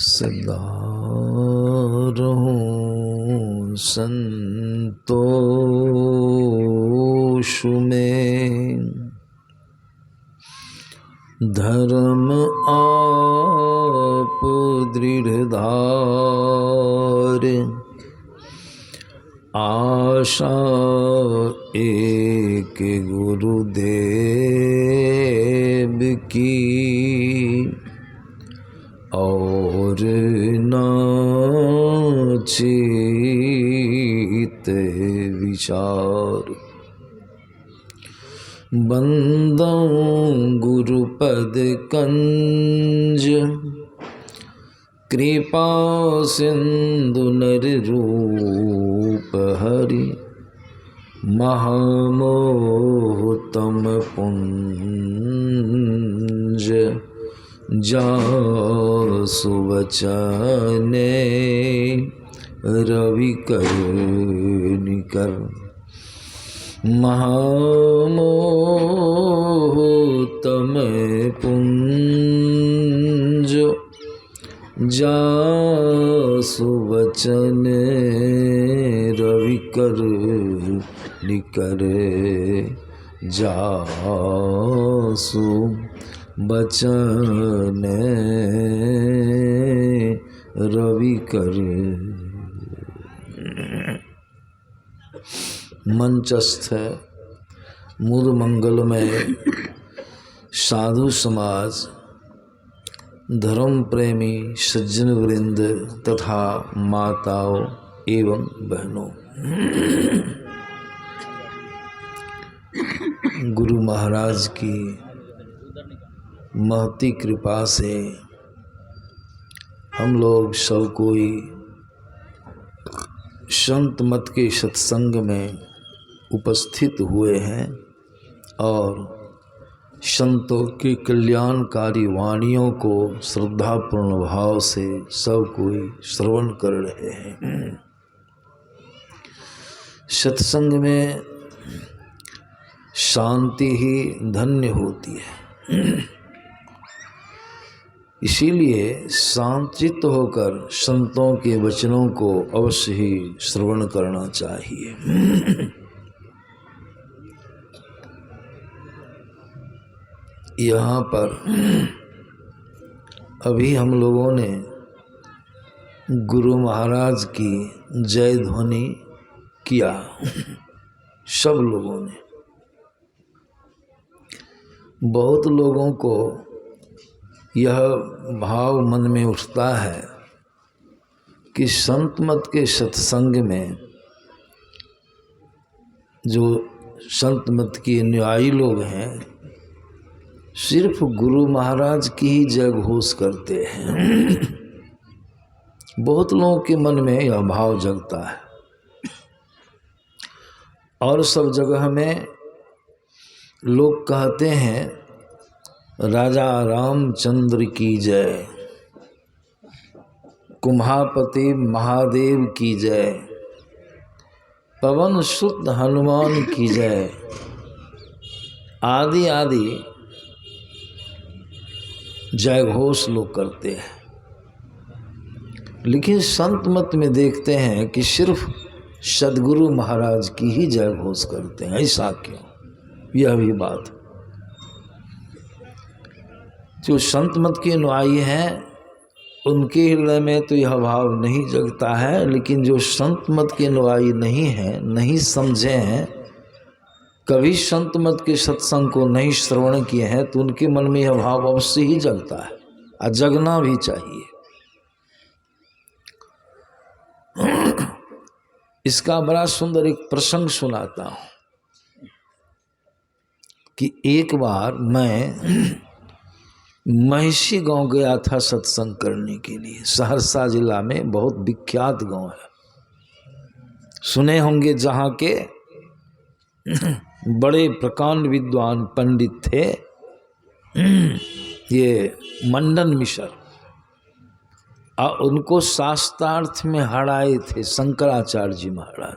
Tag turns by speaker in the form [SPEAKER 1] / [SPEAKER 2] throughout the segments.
[SPEAKER 1] सदा रहूं संतोष में, धर्म आप दृढ़धार, आशा एक गुरुदेव की, और नाचित विचार। बंदों गुरुपद कंज, कृपा सिंधु नर रूप हरि, महामोहतम पुंज, जासु वचने रवि कर निकर। महामोहतम पुंज, जासु वचने रवि कर निकर, जासु बचन रवि कर। मंचस्थ मूल मंगल में साधु समाज, धर्म प्रेमी सज्जन वृंद तथा माताओं एवं बहनों, गुरु महाराज की महती कृपा से हम लोग सब कोई संत मत के सत्संग में उपस्थित हुए हैं और संतों की कल्याणकारी वाणियों को श्रद्धापूर्ण भाव से सब कोई श्रवण कर रहे हैं। सत्संग में शांति ही धन्य होती है, इसीलिए शांतचित्त होकर संतों के वचनों को अवश्य ही श्रवण करना चाहिए। यहाँ पर अभी हम लोगों ने गुरु महाराज की जय ध्वनि किया, सब लोगों ने। बहुत लोगों को यह भाव मन में उठता है कि संत मत के सत्संग में जो संत मत के अनुयायी लोग हैं सिर्फ गुरु महाराज की ही जय घोष करते हैं। बहुत लोगों के मन में यह भाव जगता है और सब जगह में लोग कहते हैं राजा रामचंद्र की जय, कुम्हापति महादेव की जय, पवन सुत हनुमान की जय, आदि आदि जय घोष लोग करते हैं। लेकिन संत मत में देखते हैं कि सिर्फ सद्गुरु महाराज की ही जय घोष करते हैं। ऐसा क्यों? यह भी बात, जो संत मत के अनुयायी हैं उनके हृदय में तो यह भाव नहीं जगता है, लेकिन जो संत मत के अनुयायी नहीं हैं, नहीं समझे हैं, कभी संत मत के सत्संग को नहीं श्रवण किए हैं, तो उनके मन में यह भाव अवश्य ही जगता है और जगना भी चाहिए। इसका बड़ा सुंदर एक प्रसंग सुनाता हूँ कि एक बार मैं महिषी गांव गया था सत्संग करने के लिए। सहरसा जिला में बहुत विख्यात गांव है, सुने होंगे, जहाँ के बड़े प्रकांड विद्वान पंडित थे ये मंडन मिश्र, और उनको शास्त्रार्थ में हराए थे शंकराचार्य जी महाराज,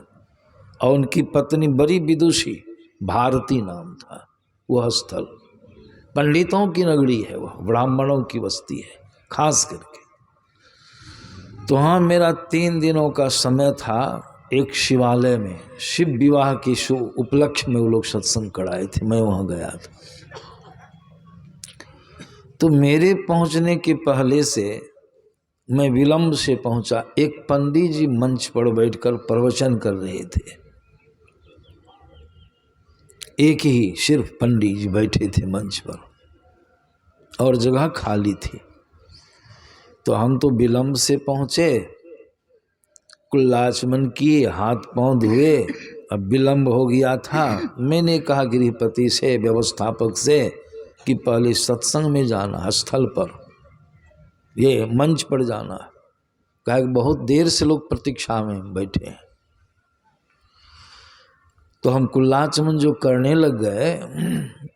[SPEAKER 1] और उनकी पत्नी बड़ी विदुषी, भारती नाम था वह स्थल। पंडितों की नगरी है, वह ब्राह्मणों की बस्ती है खास करके। तो हाँ, मेरा 3 दिनों का समय था। एक शिवालय में शिव विवाह के शुभ उपलक्ष्य में वो लोग सत्संग कराए थे, मैं वहाँ गया था। तो मेरे पहुँचने के पहले से मैं विलम्ब से पहुँचा। एक पंडित जी मंच पर बैठकर प्रवचन कर रहे थे। एक ही सिर्फ पंडित जी बैठे थे मंच पर और जगह खाली थी। तो हम तो विलम्ब से पहुँचे, कुल्लाचमन किए, हाथ पांव धुए। अब विलम्ब हो गया था। मैंने कहा गृहपति से, व्यवस्थापक से कि पहले सत्संग में जाना है, स्थल पर, ये मंच पर जाना है। कहा कि बहुत देर से लोग प्रतीक्षा में बैठे हैं। तो हम कुल्लाचमन जो करने लग गए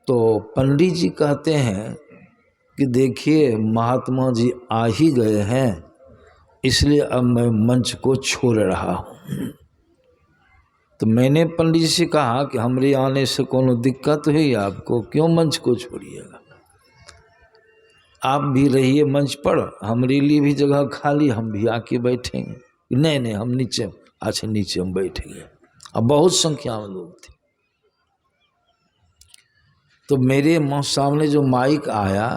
[SPEAKER 1] तो पंडित जी कहते हैं कि देखिए महात्मा जी आ ही गए हैं, इसलिए अब मैं मंच को छोड़ रहा हूँ। तो मैंने पंडित जी से कहा कि हमारे आने से कोनो दिक्कत हुई आपको, क्यों मंच को छोड़िएगा, आप भी रहिए मंच पर, हमारे लिए भी जगह खाली, हम भी आके बैठेंगे। नहीं नहीं, हम नीचे, अच्छा नीचे हम बैठेंगे। अब बहुत संख्या में लोग थे। तो मेरे मुँह सामने जो माइक आया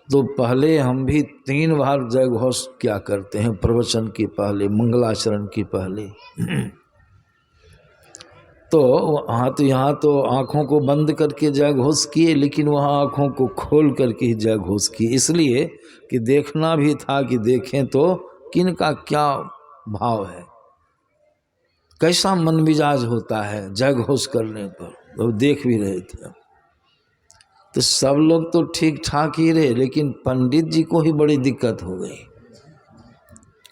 [SPEAKER 1] तो पहले हम भी 3 बार जय घोष क्या करते हैं प्रवचन के पहले, मंगलाचरण के पहले। तो हाँ, तो यहाँ तो आँखों को बंद करके जय घोष किए, लेकिन वहाँ आँखों को खोल करके ही जय घोष किए, इसलिए कि देखना भी था कि देखें तो किनका क्या भाव है, कैसा मन मिजाज होता है जय घोष करने पर। तो देख भी रहे थे। तो सब लोग तो ठीक ठाक ही रहे, लेकिन पंडित जी को ही बड़ी दिक्कत हो गई।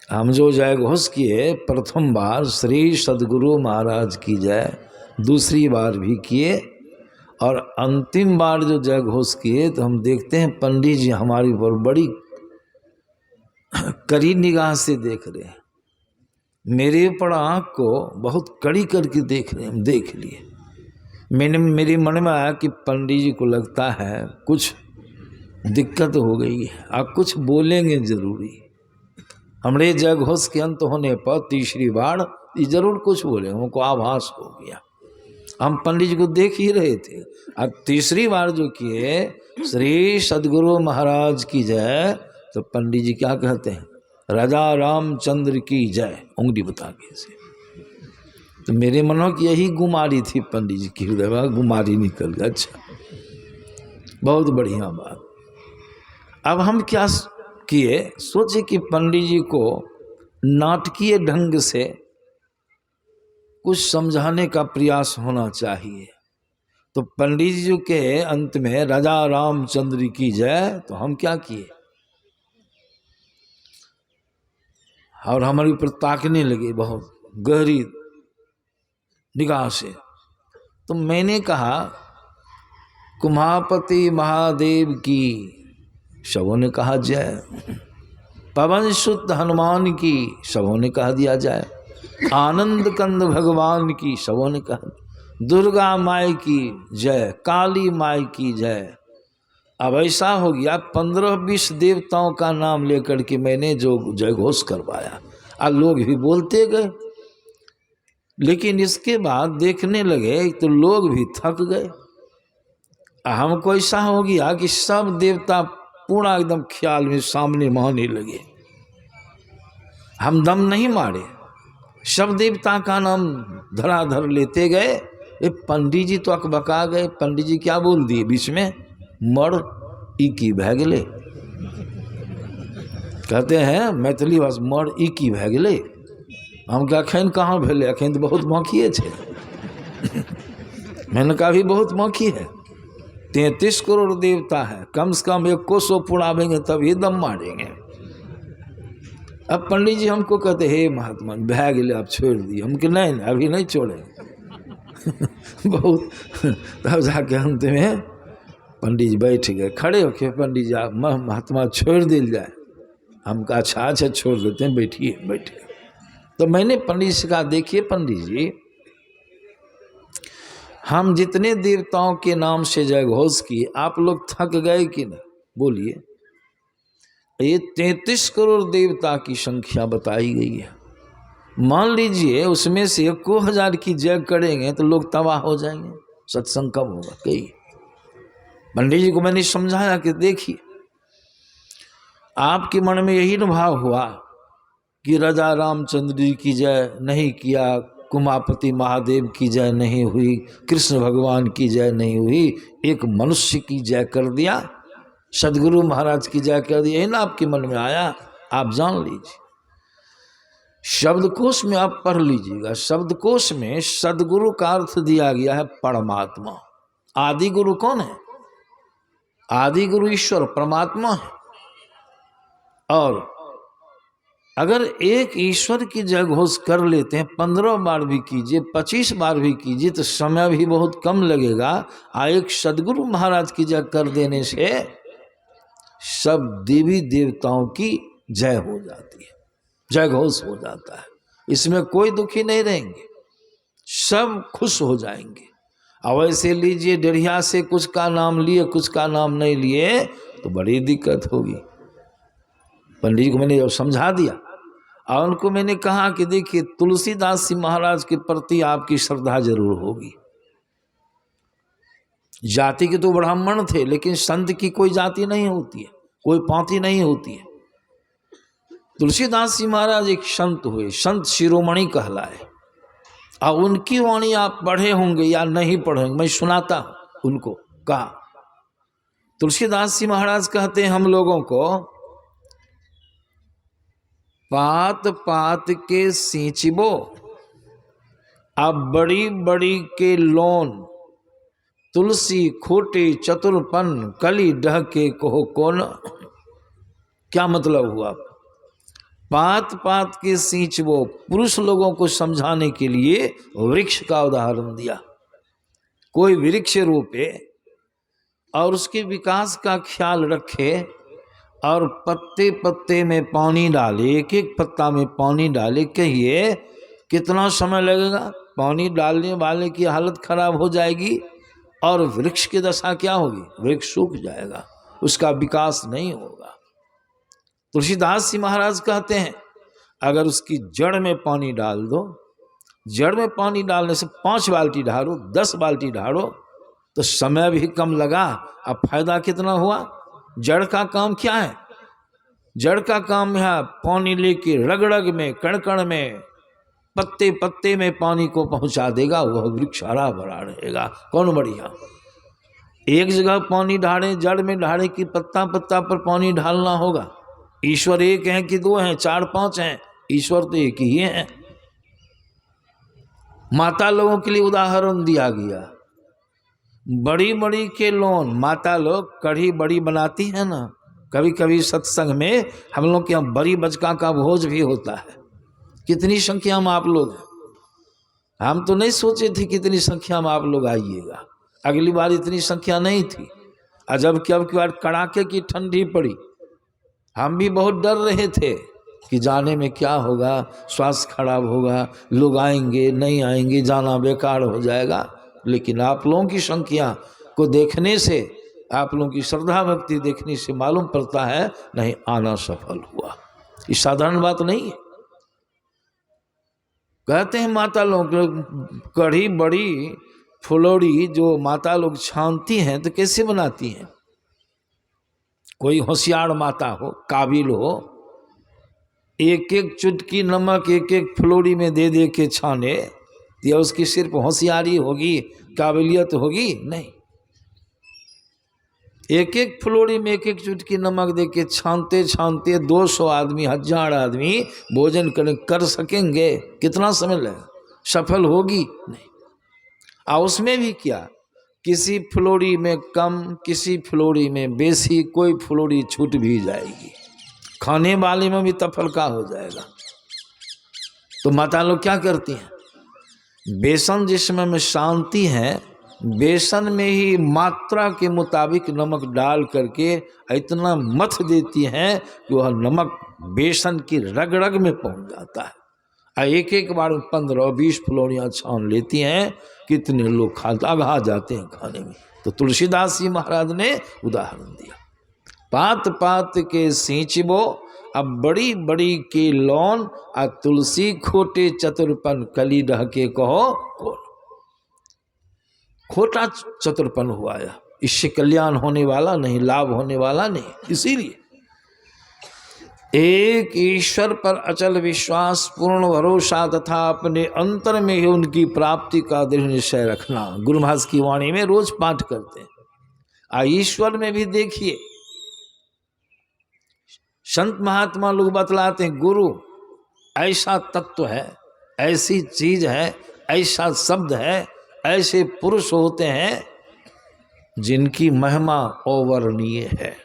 [SPEAKER 1] हम जो जय घोष किए, प्रथम बार श्री सद्गुरु महाराज की जय, दूसरी बार भी किए, और अंतिम बार जो जय घोष किए तो हम देखते हैं पंडित जी हमारी पर बड़ी कड़ी निगाह से देख रहे हैं। मेरे पर आँख को बहुत कड़ी करके देख रहे हैं। हम देख लिए। मेरे मन में आया कि पंडित जी को लगता है कुछ दिक्कत हो गई है, आप कुछ बोलेंगे जरूरी। हमारे जय घोष के अंत होने पर तीसरी बार ये जरूर कुछ बोले, हमको आभास हो गया। हम पंडित जी को देख ही रहे थे। अब तीसरी बार जो किए श्री सद्गुरु महाराज की जय, तो पंडित जी क्या कहते हैं, राजा रामचंद्र की जय, उंगली बता के से। तो मेरे मनों की यही गुमारी थी पंडित जी की हृदय में, गुमारी निकल गया। अच्छा, बहुत बढ़िया बात। अब हम क्या किए, सोचे कि पंडित जी को नाटकीय ढंग से कुछ समझाने का प्रयास होना चाहिए। तो पंडित जी के अंत में राजा रामचंद्र की जय, तो हम क्या किए, और हमारे ऊपर ताकने लगे बहुत गहरी निगाह से। तो मैंने कहा कुम्हापति महादेव की, सबों ने कहा जय। पवन सुत हनुमान की, सबों ने कहा दिया जाए। आनंद कंद भगवान की, सबों ने कहा। दुर्गा माई की जय, काली माई की जय। अब ऐसा हो गया 15-20 देवताओं का नाम लेकर के मैंने जो जय घोष करवाया, और लोग भी बोलते गए। लेकिन इसके बाद देखने लगे तो लोग भी थक गए। हमको ऐसा हो गया कि सब देवता पूरा एकदम ख्याल में सामने माने लगे। हम दम नहीं मारे, सब देवता का नाम धराधर लेते गए। ये पंडित जी तो अकबका गए। पंडित जी क्या बोल दिए बीच में, मर ई की भै गेले। कहते हैं मैथिली भाषा, मर ई की भै गेले। हम क्या अखन कहाँ भेले, अखन तो बहुत बाँकिए थे। मैंने कहा भी बहुत बाँकी है, 33 करोड़ देवता है, कम से कम 100 पुरावेंगे तभी दम मारेंगे। अब पंडित जी हमको कहते हे महात्मा भै गेले, आप छोड़ दिए। हम कि नहीं अभी नहीं छोड़े। बहुत तब जाके अंत में पंडित जी बैठ गए, खड़े होके पंडित जी आप महात्मा छोड़ दिल जाए। हम कहा अच्छा छोड़ देते हैं, बैठिए बैठिए। तो मैंने पंडित जी से कहा देखिए पंडित जी, हम जितने देवताओं के नाम से जय घोष किए, आप लोग थक गए कि नहीं? बोलिए। ये 33 करोड़ देवता की संख्या बताई गई है। मान लीजिए उसमें से 1,000 की जय करेंगे तो लोग तबाह हो जाएंगे, सत्संग कब होगा? कही पंडित जी को मैंने समझाया कि देखिए, आपके मन में यही भाव हुआ कि राजा रामचंद्र जी की जय नहीं किया, कुमापति महादेव की जय नहीं हुई, कृष्ण भगवान की जय नहीं हुई, एक मनुष्य की जय कर दिया, सदगुरु महाराज की जय कर दिया, ना आपके मन में आया। आप जान लीजिए, शब्दकोश में आप पढ़ लीजिएगा, शब्दकोश में सदगुरु का अर्थ दिया गया है परमात्मा। आदि गुरु कौन है? आदि गुरु ईश्वर परमात्मा है। और अगर एक ईश्वर की जय घोष कर लेते हैं, 15 बार भी कीजिए, 25 बार भी कीजिए, तो समय भी बहुत कम लगेगा। एक सदगुरु महाराज की जय कर देने से सब देवी देवताओं की जय हो जाती है, जय घोष हो जाता है। इसमें कोई दुखी नहीं रहेंगे, सब खुश हो जाएंगे। अब ऐसे लीजिए, डेढ़िया से कुछ का नाम लिए, कुछ का नाम नहीं लिए, तो बड़ी दिक्कत होगी। पंडित जी को मैंने जब समझा दिया और उनको मैंने कहा कि देखिए, तुलसीदास जी महाराज के प्रति आपकी श्रद्धा जरूर होगी। जाति के तो ब्राह्मण थे, लेकिन संत की कोई जाति नहीं होती है, कोई पांति नहीं होती है। तुलसीदास जी महाराज एक संत हुए, संत शिरोमणि कहलाए। और उनकी वाणी आप पढ़े होंगे या नहीं पढ़े होंगे, मैं सुनाता हूं उनको। कहा तुलसीदास जी महाराज कहते हैं हम लोगों को, पात पात के सींचबो, अब बड़ी बड़ी के लोन, तुलसी खोटे चतुरपन, कली डह के कहो कौन। क्या मतलब हुआ? पात पात के सींचबो, पुरुष लोगों को समझाने के लिए वृक्ष का उदाहरण दिया। कोई वृक्ष रोपे और उसके विकास का ख्याल रखे और पत्ते पत्ते में पानी डाले, एक एक पत्ता में पानी डाले। कहिए कितना समय लगेगा? पानी डालने वाले की हालत खराब हो जाएगी और वृक्ष की दशा क्या होगी? वृक्ष सूख जाएगा, उसका विकास नहीं होगा। तुलसीदास जी महाराज कहते हैं, अगर उसकी जड़ में पानी डाल दो, जड़ में पानी डालने से 5 बाल्टी ढारो, 10 बाल्टी ढारो, तो समय भी कम लगा। अब फायदा कितना हुआ? जड़ का काम क्या है? जड़ का काम है पानी लेके रग रग में, कण कण में, पत्ते पत्ते में पानी को पहुंचा देगा, वह वृक्ष हरा भरा रहेगा। कौन बढ़िया? एक जगह पानी ढाड़े, जड़ में ढाड़े कि पत्ता पत्ता पर पानी ढालना होगा। ईश्वर एक है कि 2 हैं, 4 5 हैं? ईश्वर तो एक ही है। माता लोगों के लिए उदाहरण दिया गया, बड़ी बड़ी के लोन। माता लोग कढ़ी बड़ी बनाती है ना, कभी कभी सत्संग में हम लोग के यहाँ बड़ी बचका का भोज भी होता है। कितनी संख्या में आप लोग हैं? हम तो नहीं सोचे थे कितनी संख्या में आप लोग आइएगा। अगली बार इतनी संख्या नहीं थी, अजब कि अब की बार कड़ाके की ठंडी पड़ी। हम भी बहुत डर रहे थे कि जाने में क्या होगा, स्वास्थ्य खराब होगा, लोग आएंगे नहीं आएंगे, जाना बेकार हो जाएगा। लेकिन आप लोगों की संख्या को देखने से, आप लोगों की श्रद्धा भक्ति देखने से मालूम पड़ता है नहीं, आना सफल हुआ। ये साधारण बात नहीं है। कहते हैं माता लोग कढ़ी बड़ी फुलौड़ी जो माता लोग छानती हैं तो कैसे बनाती हैं? कोई होशियार माता हो, काबिल हो, एक एक चुटकी नमक एक एक फुलौड़ी में दे दे के छाने, या उसकी सिर्फ होशियारी होगी, काबिलियत होगी? नहीं। एक एक फुलौड़ी में एक एक चुटकी नमक दे के छानते छानते 200 आदमी, 1000 आदमी भोजन कर सकेंगे? कितना समय लगेगा? सफल होगी? नहीं। और उसमें भी क्या, किसी फुलौड़ी में कम, किसी फुलौड़ी में बेसी, कोई फुलौड़ी छूट भी जाएगी, खाने वाले में भी तफलका हो जाएगा। तो माता लोग क्या करती हैं? बेसन जिसमें में शांति है, बेसन में ही मात्रा के मुताबिक नमक डाल करके इतना मथ देती हैं कि वह नमक बेसन की रग रग में पहुंच जाता है। एक एक बार 15-20 फुलौड़ियाँ छान लेती हैं, कितने लोग खा जाते हैं खाने में। तो तुलसीदास जी महाराज ने उदाहरण दिया, पात पात के सींचबो अब बड़ी बड़ी के लौन, आ तुलसी खोटे चतुरपन कली रह के कहो कौन। खोटा चतुरपन हुआ है, इससे कल्याण होने वाला नहीं, लाभ होने वाला नहीं। इसीलिए एक ईश्वर पर अचल विश्वास, पूर्ण भरोसा तथा अपने अंतर में ही उनकी प्राप्ति का दृढ़ निश्चय रखना। गुरु महाराज की वाणी में रोज पाठ करते हैं। ईश्वर में भी देखिए, संत महात्मा लोग बतलाते हैं, गुरु ऐसा तत्व है, ऐसी चीज है, ऐसा शब्द है, ऐसे पुरुष होते हैं जिनकी महिमा अवर्णनीय है,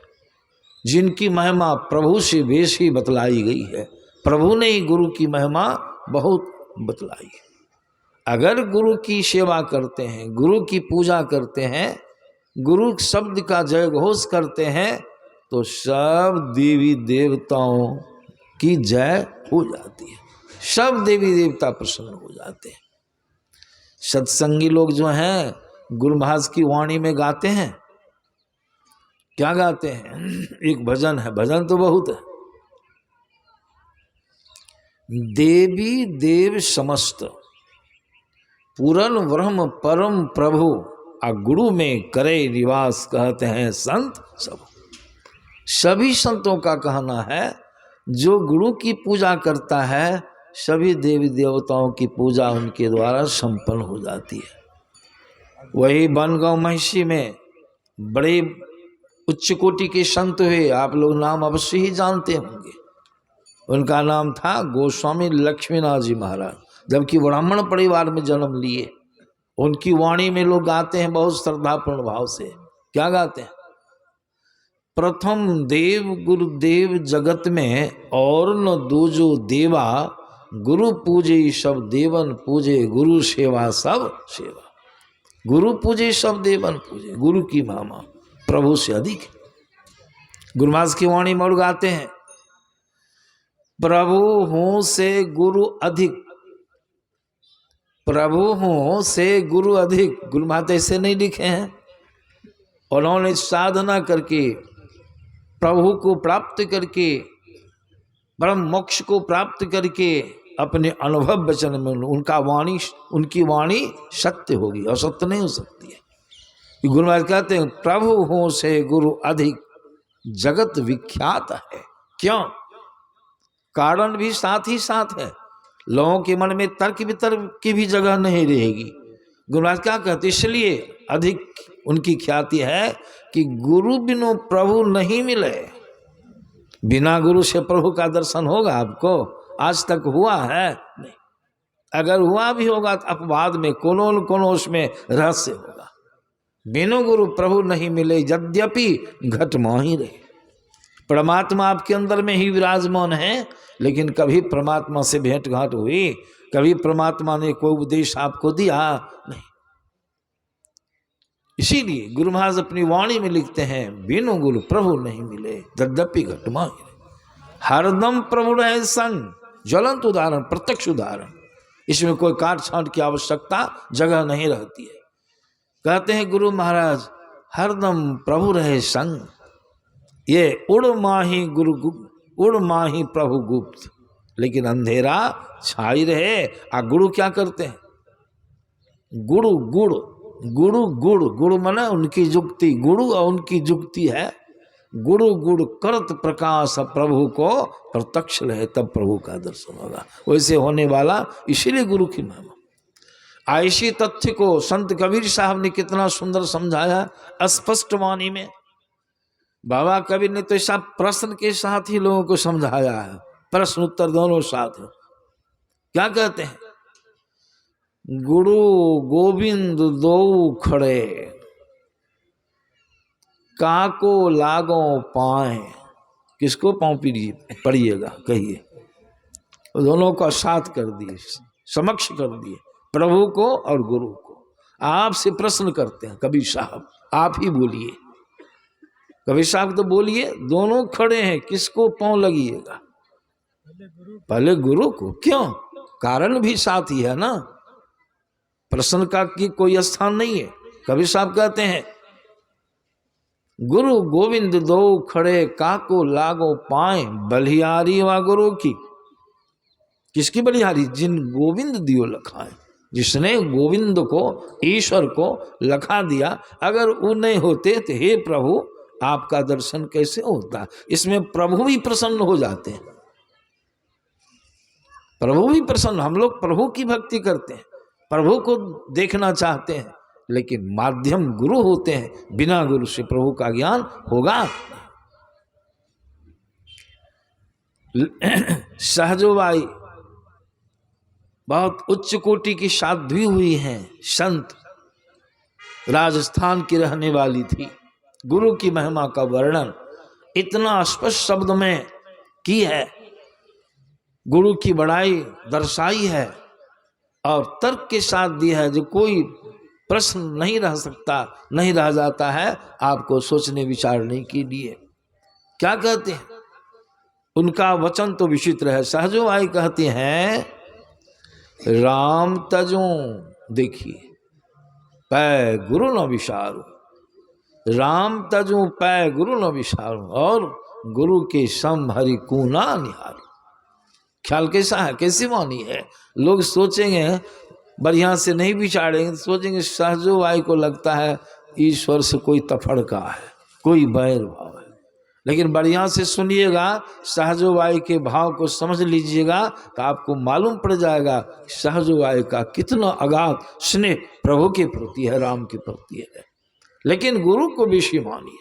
[SPEAKER 1] जिनकी महिमा प्रभु से बेशी बतलाई गई है। प्रभु ने ही गुरु की महिमा बहुत बतलाई है। अगर गुरु की सेवा करते हैं, गुरु की पूजा करते हैं, गुरु शब्द का जय घोष करते हैं, तो सब देवी देवताओं की जय हो जाती है, सब देवी देवता प्रसन्न हो जाते हैं। सत्संगी लोग जो हैं गुरु महाराज की वाणी में गाते हैं, क्या गाते हैं? एक भजन है, भजन तो बहुत है। देवी देव समस्त पूरन ब्रह्म परम प्रभु, आ गुरु में करे निवास, कहते हैं संत सब। सभी संतों का कहना है, जो गुरु की पूजा करता है, सभी देवी देवताओं की पूजा उनके द्वारा संपन्न हो जाती है। वही बनगांव महिषी में बड़े उच्च कोटि के संत हुए, आप लोग नाम अवश्य ही जानते होंगे। उनका नाम था गोस्वामी लक्ष्मीनाथ जी महाराज, जबकि ब्राह्मण परिवार में जन्म लिए। उनकी वाणी में लोग गाते हैं बहुत श्रद्धापूर्ण भाव से। क्या गाते हैं? प्रथम देव गुरुदेव जगत में और न दूजो देवा, गुरु पूजे सब देवन पूजे, गुरु सेवा सब सेवा। गुरु पूजे सब देवन पूजे, गुरु की महिमा प्रभु से अधिक है। गुरु महाराज की वाणी में गाते हैं, प्रभु हूं से गुरु अधिक, प्रभु हूं से गुरु अधिक। गुरु महाराज ऐसे नहीं लिखे हैं, उन्होंने साधना करके, प्रभु को प्राप्त करके, ब्रह्म मोक्ष को प्राप्त करके, अपने अनुभव वचन में उनका वाणी, उनकी वाणी सत्य होगी, असत्य नहीं हो सकती है। गुरु महाराज कहते हैं, प्रभु हो से गुरु अधिक जगत विख्यात है। क्यों? कारण भी साथ ही साथ है। लोगों के मन में तर्क वितर्क की भी जगह नहीं रहेगी। गुरु महाराज क्या कहते, इसलिए अधिक उनकी ख्याति है कि गुरु बिनु प्रभु नहीं मिले। बिना गुरु से प्रभु का दर्शन होगा आपको? आज तक हुआ है नहीं। अगर हुआ भी होगा तो अपवाद में, कोनो उसमें रहस्य होगा। बिनु गुरु प्रभु नहीं मिले, यद्यपि घट मोहि रहे। परमात्मा आपके अंदर में ही विराजमान है, लेकिन कभी परमात्मा से भेंट घाट हुई? कभी परमात्मा ने कोई उपदेश आपको दिया? नहीं। इसीलिए गुरु महाराज अपनी वाणी में लिखते हैं, बिनु गुरु प्रभु नहीं मिले, यद्यपि घट मोहि रहे। हरदम प्रभु रहे संग, ज्वलंत उदाहरण, प्रत्यक्ष उदाहरण। इसमें कोई काट छांट की आवश्यकता जगह नहीं रहती है। कहते हैं गुरु महाराज, हरदम प्रभु रहे संग, ये उड़ माही उड़ माही प्रभु गुप्त, लेकिन अंधेरा छाई रहे। गुरु क्या करते हैं? गुरु गुड़ गुरु गुड़ गुड़ माने उनकी जुक्ति, गुरु और उनकी जुक्ति है। गुरु गुड़ करत प्रकाश, प्रभु को प्रत्यक्ष रहे तब प्रभु का दर्शन होगा। वैसे होने वाला, इसीलिए गुरु की महिमा। ऐसी तथ्य को संत कबीर साहब ने कितना सुंदर समझाया स्पष्ट वाणी में। बाबा कबीर ने तो ऐसा प्रश्न के साथ ही लोगों को समझाया है, प्रश्न उत्तर दोनों साथ। क्या कहते हैं? गुरु गोविंद दो खड़े, काको लागो पाए। किसको पाँव पड़िएगा? कहिए। दोनों का साथ कर दिए, समक्ष कर दिए, प्रभु को और गुरु को। आपसे प्रश्न करते हैं कबीर साहब, आप ही बोलिए। कबीर साहब तो बोलिए, दोनों खड़े हैं, किसको पाँव लगिएगा? पहले गुरु को। क्यों? कारण भी साथ ही है ना, प्रश्न का की कोई स्थान नहीं है। कबीर साहब कहते हैं गुरु गोविंद दो खड़े काको लागो पाए, बलिहारी व गुरु की। किसकी बलिहारी? जिन गोविंद दियो लखाए, जिसने गोविंद को, ईश्वर को लखा दिया। अगर वो नहीं होते तो हे प्रभु आपका दर्शन कैसे होता? इसमें प्रभु भी प्रसन्न हो जाते हैं, प्रभु भी प्रसन्न। हम लोग प्रभु की भक्ति करते हैं, प्रभु को देखना चाहते हैं, लेकिन माध्यम गुरु होते हैं। बिना गुरु से प्रभु का ज्ञान होगा। सहजोबाई बहुत उच्च कोटि की साध्वी हुई हैं, संत, राजस्थान की रहने वाली थी। गुरु की महिमा का वर्णन इतना स्पष्ट शब्द में की है, गुरु की बड़ाई दर्शाई है और तर्क के साथ दी है, जो कोई प्रश्न नहीं रह सकता, नहीं रह जाता है आपको सोचने विचारने के लिए। क्या कहते हैं? उनका वचन तो विचित्र है। सहजोबाई कहती हैं राम तजो, देखिए, पै गुरु न विसारू, राम तजो पै गुरु न विसारू, और गुरु के सम हरि कूना निहारू। ख्याल कैसा है, कैसी वाणी है? लोग सोचेंगे, बढ़िया से नहीं विचारेंगे, सोचेंगे सहजोबाई को लगता है ईश्वर से कोई तफड़का है, कोई बैर भाव है। लेकिन बढ़िया से सुनिएगा, सहजोबाई के भाव को समझ लीजिएगा तो आपको मालूम पड़ जाएगा सहजोबाई का कितना अगाध स्नेह प्रभु के प्रति है, राम के प्रति है। लेकिन गुरु को विषय मानिए।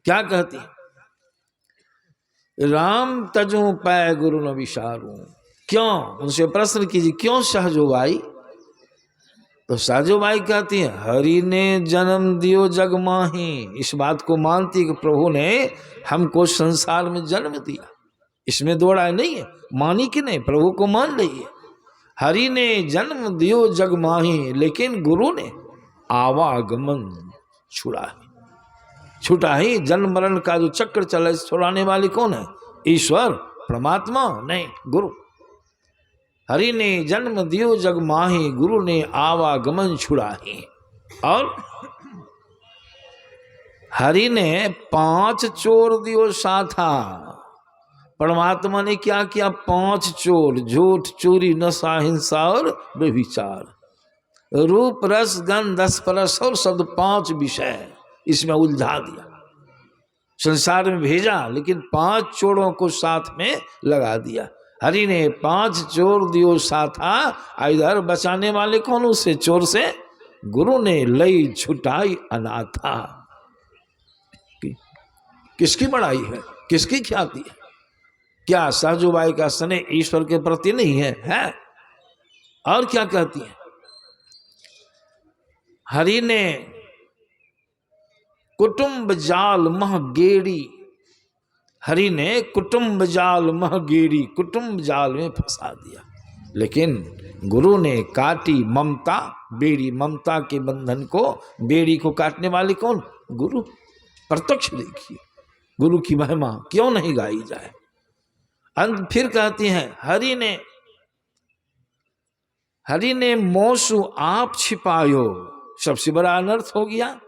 [SPEAKER 1] क्या कहती है? राम तजू पै गुरु न विसारू। क्यों? उनसे प्रश्न कीजिए, क्यों सहजोबाई? तो सहजोबाई कहती है हरि ने जन्म दियो जग माही। इस बात को मानती कि प्रभु ने हमको संसार में जन्म दिया, इसमें दो राय नहीं है। मानी कि नहीं? प्रभु को मान रही है। हरि ने जन्म दियो जग माही, लेकिन गुरु ने आवागमन छुड़ा ही। जन्म मरण का जो चक्र चला, इस छुड़ाने वाली कौन है? ईश्वर, परमात्मा नहीं, गुरु। हरि ने जन्म दियो जग माही, गुरु ने आवागमन छुड़ाही। और हरि ने 5 चोर दियो साथा। परमात्मा ने क्या किया? 5 चोर, झूठ, चोरी, नशा, हिंसा और व्यभिचार। रूप, रस, गंध, स्पर्श और शब्द, 5 विषय इसमें उलझा दिया, संसार में भेजा, लेकिन 5 चोरों को साथ में लगा दिया। हरि ने 5 चोर दियो साथा, इधर बचाने वाले कौन? उसे चोर से गुरु ने लई छुटाई अनाथा। किसकी बड़ाई है, किसकी ख्याति है? क्या सहजोबाई का स्नेह ईश्वर के प्रति नहीं है? और क्या कहती है? हरि ने कुटुंब जाल मह गेड़ी। हरि ने कुटुंब जाल मह गेड़ी, कुटुंब जाल में फंसा दिया। लेकिन गुरु ने काटी ममता बेड़ी। ममता के बंधन को, बेड़ी को काटने वाले कौन? गुरु। प्रत्यक्ष देखिए गुरु की महिमा क्यों नहीं गाई जाए। अंत फिर कहती हैं हरि ने मोसु आप छिपायो। सबसे बड़ा अनर्थ हो गया।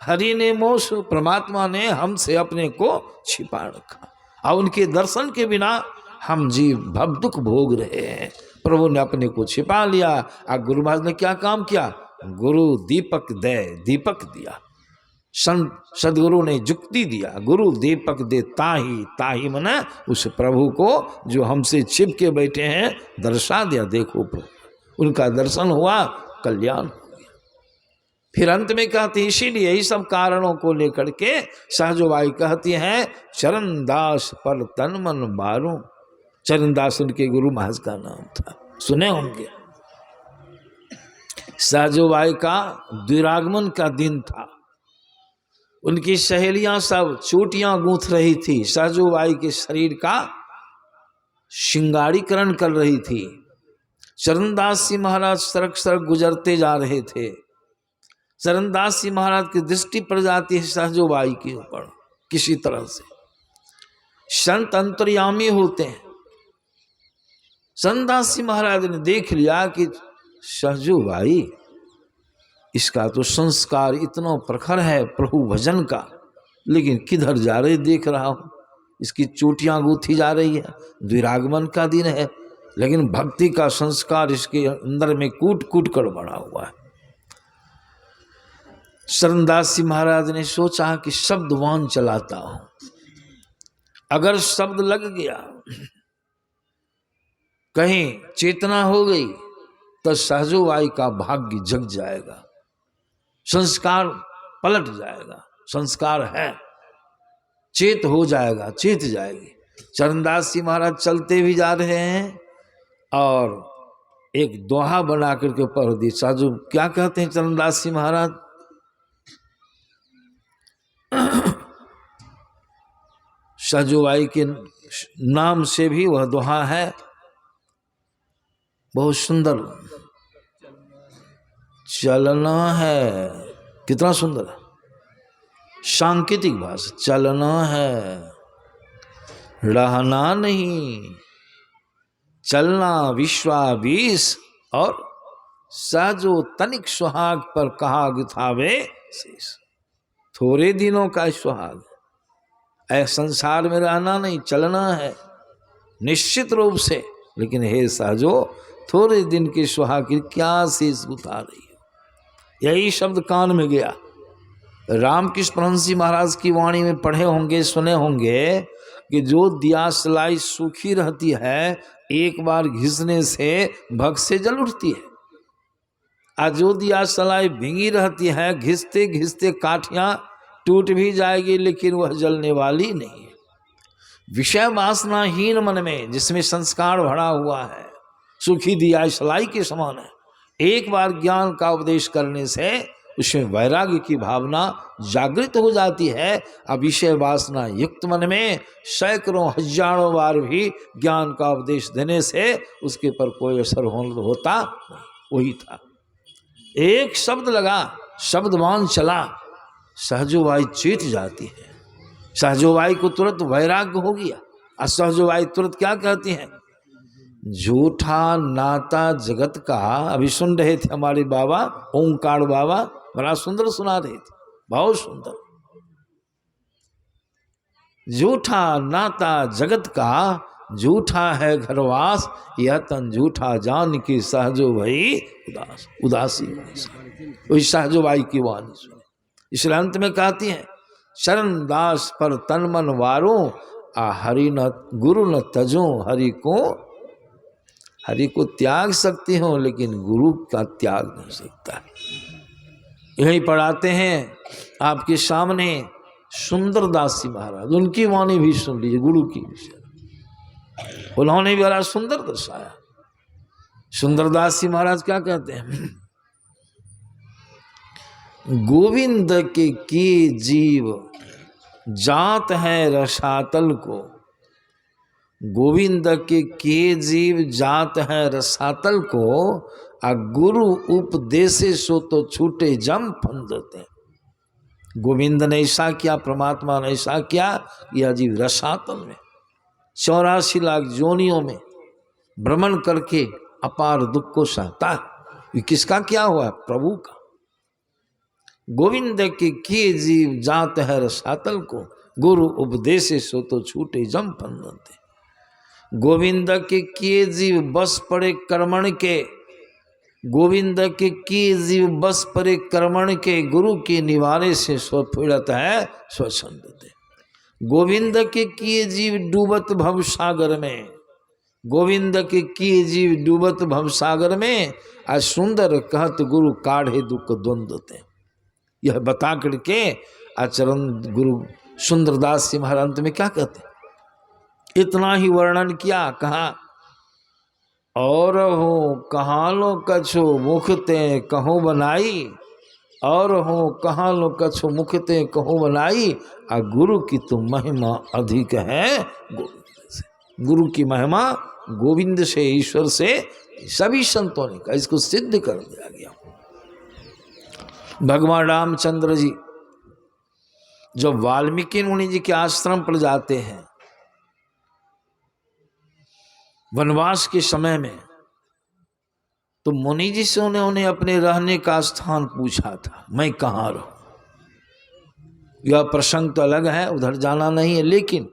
[SPEAKER 1] हरि ने मोसु, परमात्मा ने हमसे अपने को छिपा रखा, और उनके दर्शन के बिना हम जीव भव दुख भोग रहे हैं। प्रभु ने अपने को छिपा लिया। और गुरु महाराज ने क्या काम किया? गुरु दीपक दे, दीपक दिया। सदगुरु ने जुक्ति दिया, गुरु दीपक दे ताही मना उस प्रभु को जो हमसे छिप के बैठे हैं दर्शा दिया। देखो प्रभु, उनका दर्शन हुआ, कल्याण हो गया। फिर अंत में कहती, इसीलिए यही सब कारणों को लेकर के सहजोबाई कहती हैं चरणदास पर तन मन मारूं। चरणदास उनके गुरु महाराज का नाम था, सुने होंगे। सहजोबाई का द्विरागमन का दिन था। उनकी सहेलियां सब चोटियां गूंथ रही थी, सहजोबाई के शरीर का श्रृंगारीकरण कर रही थी। चरणदास जी महाराज सड़क सड़क गुजरते जा रहे थे। चरणदास जी महाराज की दृष्टि पड़ जाती है सहजोबाई के ऊपर किसी तरह से। संत अंतर्यामी होते हैं, चरणदास जी महाराज ने देख लिया कि सहजो भाई इसका तो संस्कार इतना प्रखर है प्रभु भजन का, लेकिन किधर जा रहे देख रहा हूँ, इसकी चोटियां गूंथी जा रही है, द्विरागमन का दिन है, लेकिन भक्ति का संस्कार इसके अंदर में कूट कूट कर बना हुआ है। चरणदास जी महाराज ने सोचा कि शब्दवान चलाता हूं, अगर शब्द लग गया, कहीं चेतना हो गई तो सहजोबाई का भाग्य जग जाएगा, संस्कार पलट जाएगा, संस्कार है, चेत हो जाएगा, चेत जाएगी। चरणदास जी महाराज चलते भी जा रहे हैं और एक दोहा बना करके पढ़ दी। साजू क्या कहते हैं चरणदास जी महाराज? सहजोबाई के नाम से भी वह दोहा है, बहुत सुंदर। चलना है, कितना सुंदर है, सांकेतिक भाषा। चलना है, रहना नहीं, चलना विश्वावीस, और साजो तनिक सुहाग पर कहा गुथावे शेष। थोड़े दिनों का सुहाग, ऐसे संसार में रहना नहीं, चलना है निश्चित रूप से, लेकिन हे साजो थोड़े दिन के सुहाग की क्या शेष गुथा रही है। यही शब्द कान में गया। रामकृष्ण परमहंस जी महाराज की वाणी में पढ़े होंगे, सुने होंगे कि जो दियासलाई सूखी रहती है, एक बार घिसने से भग से जल उठती है, और जो दियासलाई भींगी रहती है, घिसते घिसते काठियां टूट भी जाएगी, लेकिन वह जलने वाली नहीं है। विषय वासनाहीन मन में जिसमें संस्कार भरा हुआ है, सूखी दियासलाई के समान है। एक बार ज्ञान का उपदेश करने से उसमें वैराग्य की भावना जागृत हो जाती है। अब विषय वासना युक्त मन में सैकड़ों हजारों बार भी ज्ञान का उपदेश देने से उसके पर कोई असर होता नहीं। वही था, एक शब्द लगा, शब्दवान चला, सहजोबाई चेत जाती है। सहजोबाई को तुरंत वैराग्य हो गया। और सहजोबाई तुरंत क्या कहती हैं? झूठा नाता जगत का, अभी सुन रहे थे हमारे बाबा ओंकार बाबा, बड़ा सुंदर सुना रहे थे, बहुत सुंदर। झूठा नाता जगत का, झूठा है घरवास, यह तन झूठा जान की सहजो भाई उदास। उदासी वही सहजोबाई की वाणी सुने। इसलिए अंत में कहती हैं, शरण दास पर तन मन वारो, आ हरि न गुरु न तजो, हरि को त्याग सकती हो, लेकिन गुरु का त्याग नहीं सकता। यही पढ़ाते हैं आपके सामने सुंदरदास जी महाराज, उनकी वाणी भी सुन लीजिए, गुरु की विषय उन्होंने भी बड़ा सुंदर दर्शाया। सुंदरदास जी महाराज क्या कहते हैं? गोविंद के किए जीव जात है रसातल को, गोविंद के किए जीव जात है रसातल को, आ गुरु उपदेशे सो तो छूटे जम फंदते। गोविंद ने ऐसा किया, परमात्मा ने ऐसा किया, यह जीव रसातल में 84 लाख जोनियों में भ्रमण करके अपार दुख को सहता है। ये किसका क्या हुआ? प्रभु का। गोविंद के किए जीव जात है रसातल को, गुरु उपदेशे सो तो छूटे जम फंदते। गोविंद के किए जीव बस पड़े कर्मण के, गोविंद के किए जीव बस पड़े कर्मण के, गुरु के निवारे से स्वफिरत है स्वच्छंदते। गोविंद के किए जीव डूबत भव सागर में, गोविंद के किए जीव डूबत भव सागर में, आज सुंदर कहत गुरु काढ़े दुख द्वंद्वते। यह बता करके आचरण गुरु सुंदरदास जी महाराज अंत में क्या कहते? इतना ही वर्णन किया, कहा और हो कहाँ लो कछो मुखते कहो बनाई, और हो कहाँ लो कछो मुखते कहो बनाई, आ गुरु की तो महिमा अधिक है गोविंद से। गुरु की महिमा गोविंद से, ईश्वर से सभी संतों ने कहा, इसको सिद्ध कर दिया गया। भगवान रामचंद्र जी जब वाल्मीकि मुनि जी के आश्रम पर जाते हैं वनवास के समय में, तो मुनि जी से उन्होंने अपने रहने का स्थान पूछा था, मैं कहाँ रहूं। यह प्रसंग तो अलग है, उधर जाना नहीं है। लेकिन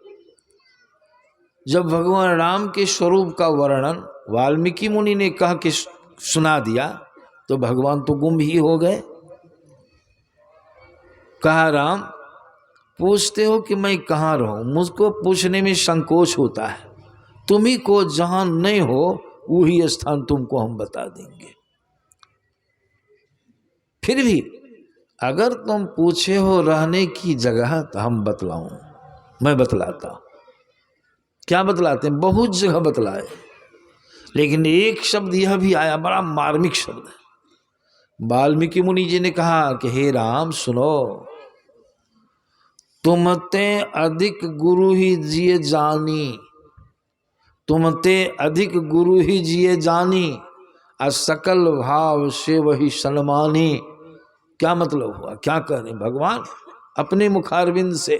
[SPEAKER 1] जब भगवान राम के स्वरूप का वर्णन वाल्मीकि मुनि ने कह के सुना दिया, तो भगवान तो गुम ही हो गए। कहा, राम पूछते हो कि मैं कहाँ रहूं, मुझको पूछने में संकोच होता है। तुम्ही को जहां नहीं हो वही स्थान तुमको हम बता देंगे। फिर भी अगर तुम पूछे हो रहने की जगह, तो हम बतलाऊं, मैं बतलाता हूं। क्या बतलाते हैं? बहुत जगह बतलाए, लेकिन एक शब्द यह भी आया, बड़ा मार्मिक शब्द है। वाल्मीकि मुनि जी ने कहा कि हे राम सुनो, तुमते अधिक गुरु ही जिए जानी, तुमते अधिक गुरु ही जिए जानी, असकल भाव से वही सन्मानी। क्या मतलब हुआ? क्या कह रहे भगवान अपने मुखारविंद से?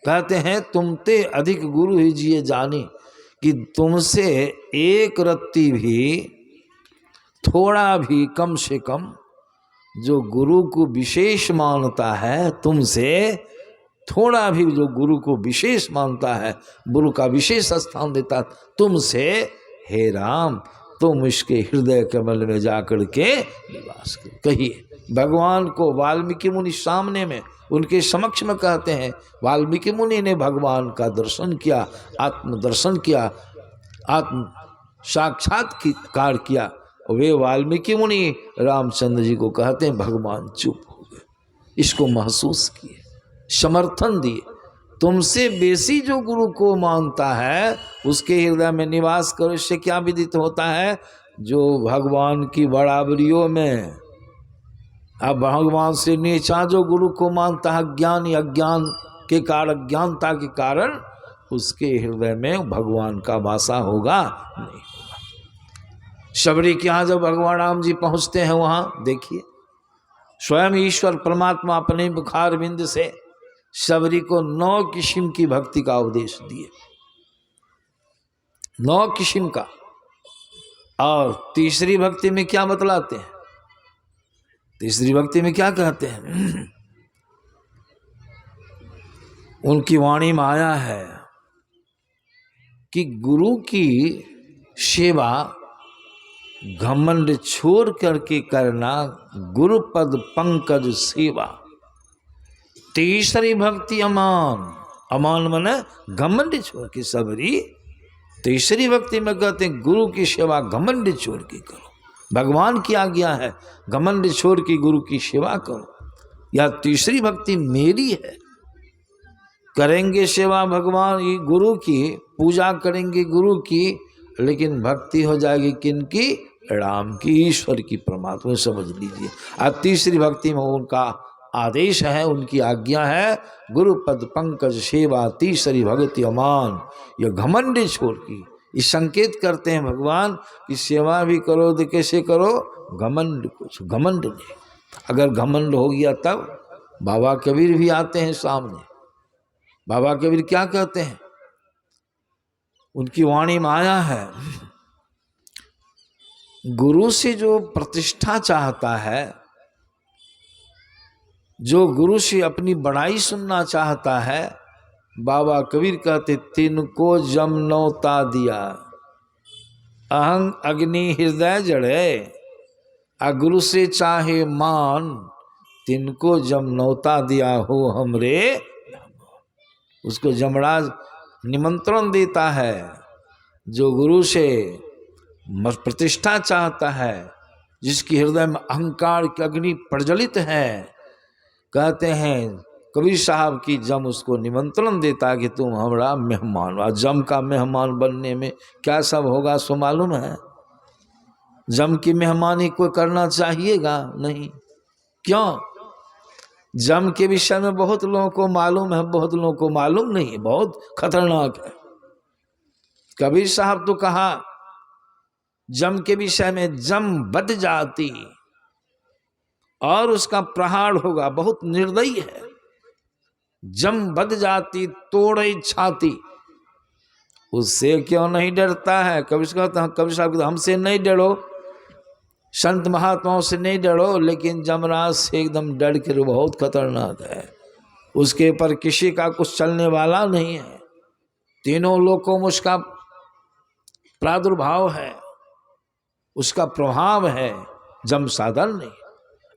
[SPEAKER 1] कहते हैं तुमते अधिक गुरु ही जिए जानी, कि तुमसे एक रत्ती भी, थोड़ा भी, कम से कम जो गुरु को विशेष मानता है, तुमसे थोड़ा भी जो गुरु को विशेष मानता है, गुरु का विशेष स्थान देता, तुमसे हे राम तुम इसके हृदय कमल में जाकर के निवास करो। कहिए भगवान को वाल्मीकि मुनि सामने में उनके समक्ष में कहते हैं। वाल्मीकि मुनि ने भगवान का दर्शन किया, आत्म दर्शन किया, आत्म साक्षात्कार किया। वे वाल्मीकि मुनि रामचंद्र जी को कहते हैं भगवान चुप हो गए, इसको महसूस किए, समर्थन दिए। तुमसे बेसी जो गुरु को मानता है उसके हृदय में निवास करो। इससे क्या विदित होता है? जो भगवान की बराबरियों में, अब भगवान से नीचा जो गुरु को मानता है, ज्ञान या अज्ञान के कारण, ज्ञानता के कारण, उसके हृदय में भगवान का वासा होगा नहीं होगा। शबरी के यहाँ जब भगवान राम जी पहुँचते हैं, वहाँ देखिए स्वयं ईश्वर परमात्मा अपने मुखार बिंद से शबरी को 9 किस्म की भक्ति का उपदेश दिए, 9 किस्म का। और तीसरी भक्ति में क्या बतलाते हैं? तीसरी भक्ति में क्या कहते हैं? उनकी वाणी में आया है कि गुरु की सेवा घमंड छोड़ करके करना, गुरु पद पंकज सेवा। तीसरी भक्ति अमान, अमान माने घमंड छोड़ के। सबरी तीसरी भक्ति में कहते हैं गुरु की सेवा घमंड छोड़ के करो। भगवान की आज्ञा है घमंड छोड़ के गुरु की सेवा करो। यह तीसरी भक्ति मेरी है। करेंगे सेवा भगवान गुरु की, पूजा करेंगे गुरु की, लेकिन भक्ति हो जाएगी किनकी? राम की, ईश्वर की, परमात्मा। समझ लीजिए। अब तीसरी भक्ति में उनका आदेश है, उनकी आज्ञा है गुरु पद पंकज सेवा तीसरी भक्ति अमान। यह घमंड छोड़ की, इस संकेत करते हैं भगवान कि सेवा भी करो तो कैसे करो? घमंड, कुछ घमंड नहीं। अगर घमंड हो गया तब बाबा कबीर भी आते हैं सामने। बाबा कबीर क्या कहते हैं? उनकी वाणी में आया है, गुरु से जो प्रतिष्ठा चाहता है, जो गुरु से अपनी बड़ाई सुनना चाहता है, बाबा कबीर कहते तिनको जम नौता दिया, अहंग अग्नि हृदय जड़े, आ गुरु से चाहे मान, तिनको जम नौता दिया हो हमरे। उसको जमराज निमंत्रण देता है। जो गुरु से प्रतिष्ठा चाहता है, जिसकी हृदय में अहंकार की अग्नि प्रज्वलित है, कहते हैं कबीर साहब की जम उसको निमंत्रण देता है कि तुम हमारा मेहमान। और जम का मेहमान बनने में क्या सब होगा सो मालूम है? जम की मेहमानी कोई करना चाहिएगा नहीं। क्यों? जम के विषय में बहुत लोगों को मालूम है, बहुत लोगों को मालूम नहीं, बहुत खतरनाक है। कबीर साहब तो कहा जम के विषय में, जम बद जाती और उसका प्रहार होगा, बहुत निर्दयी है। जम बद जाती तोड़े छाती, उससे क्यों नहीं डरता है? कबीर साहब हमसे नहीं डरो, संत महात्माओं से नहीं डरो, लेकिन जमराज से एकदम डर के बहुत खतरनाक है। उसके पर किसी का कुछ चलने वाला नहीं है। तीनों लोगों में उसका प्रादुर्भाव है, उसका प्रभाव है, जम साधन नहीं।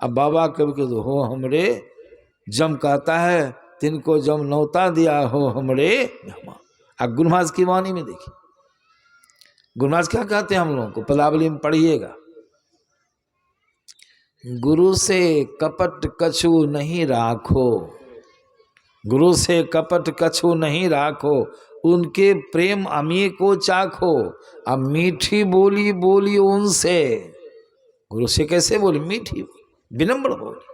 [SPEAKER 1] अब बाबा कभी के हो हमरे जम कहता है, तिनको जम नौता दिया हो हमरे। अब गुरु की वाणी में देखिए, गुरु क्या कहते हैं हम लोगों को, पदावली में पढ़िएगा। गुरु से कपट कछु नहीं राखो, गुरु से कपट कछु नहीं राखो, उनके प्रेम अमी को चाखो। अब मीठी बोली बोली उनसे, गुरु से कैसे बोली? मीठी विनम्र बोली,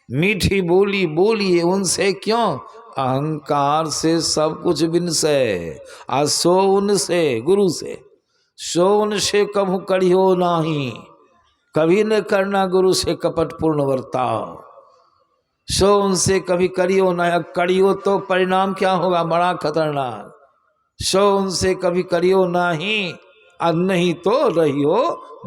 [SPEAKER 1] मीठी बोली बोलिए उनसे। क्यों? अहंकार से सब कुछ बिनसे, आ सो उनसे, गुरु से सो उनसे कभू करियो नहीं। कभी न करना गुरु से कपट पूर्ण वर्ताव, सो उनसे कभी करियो ना। करियो तो परिणाम क्या होगा? बड़ा खतरनाक। सो उनसे कभी करियो नहीं, और नहीं तो रहियो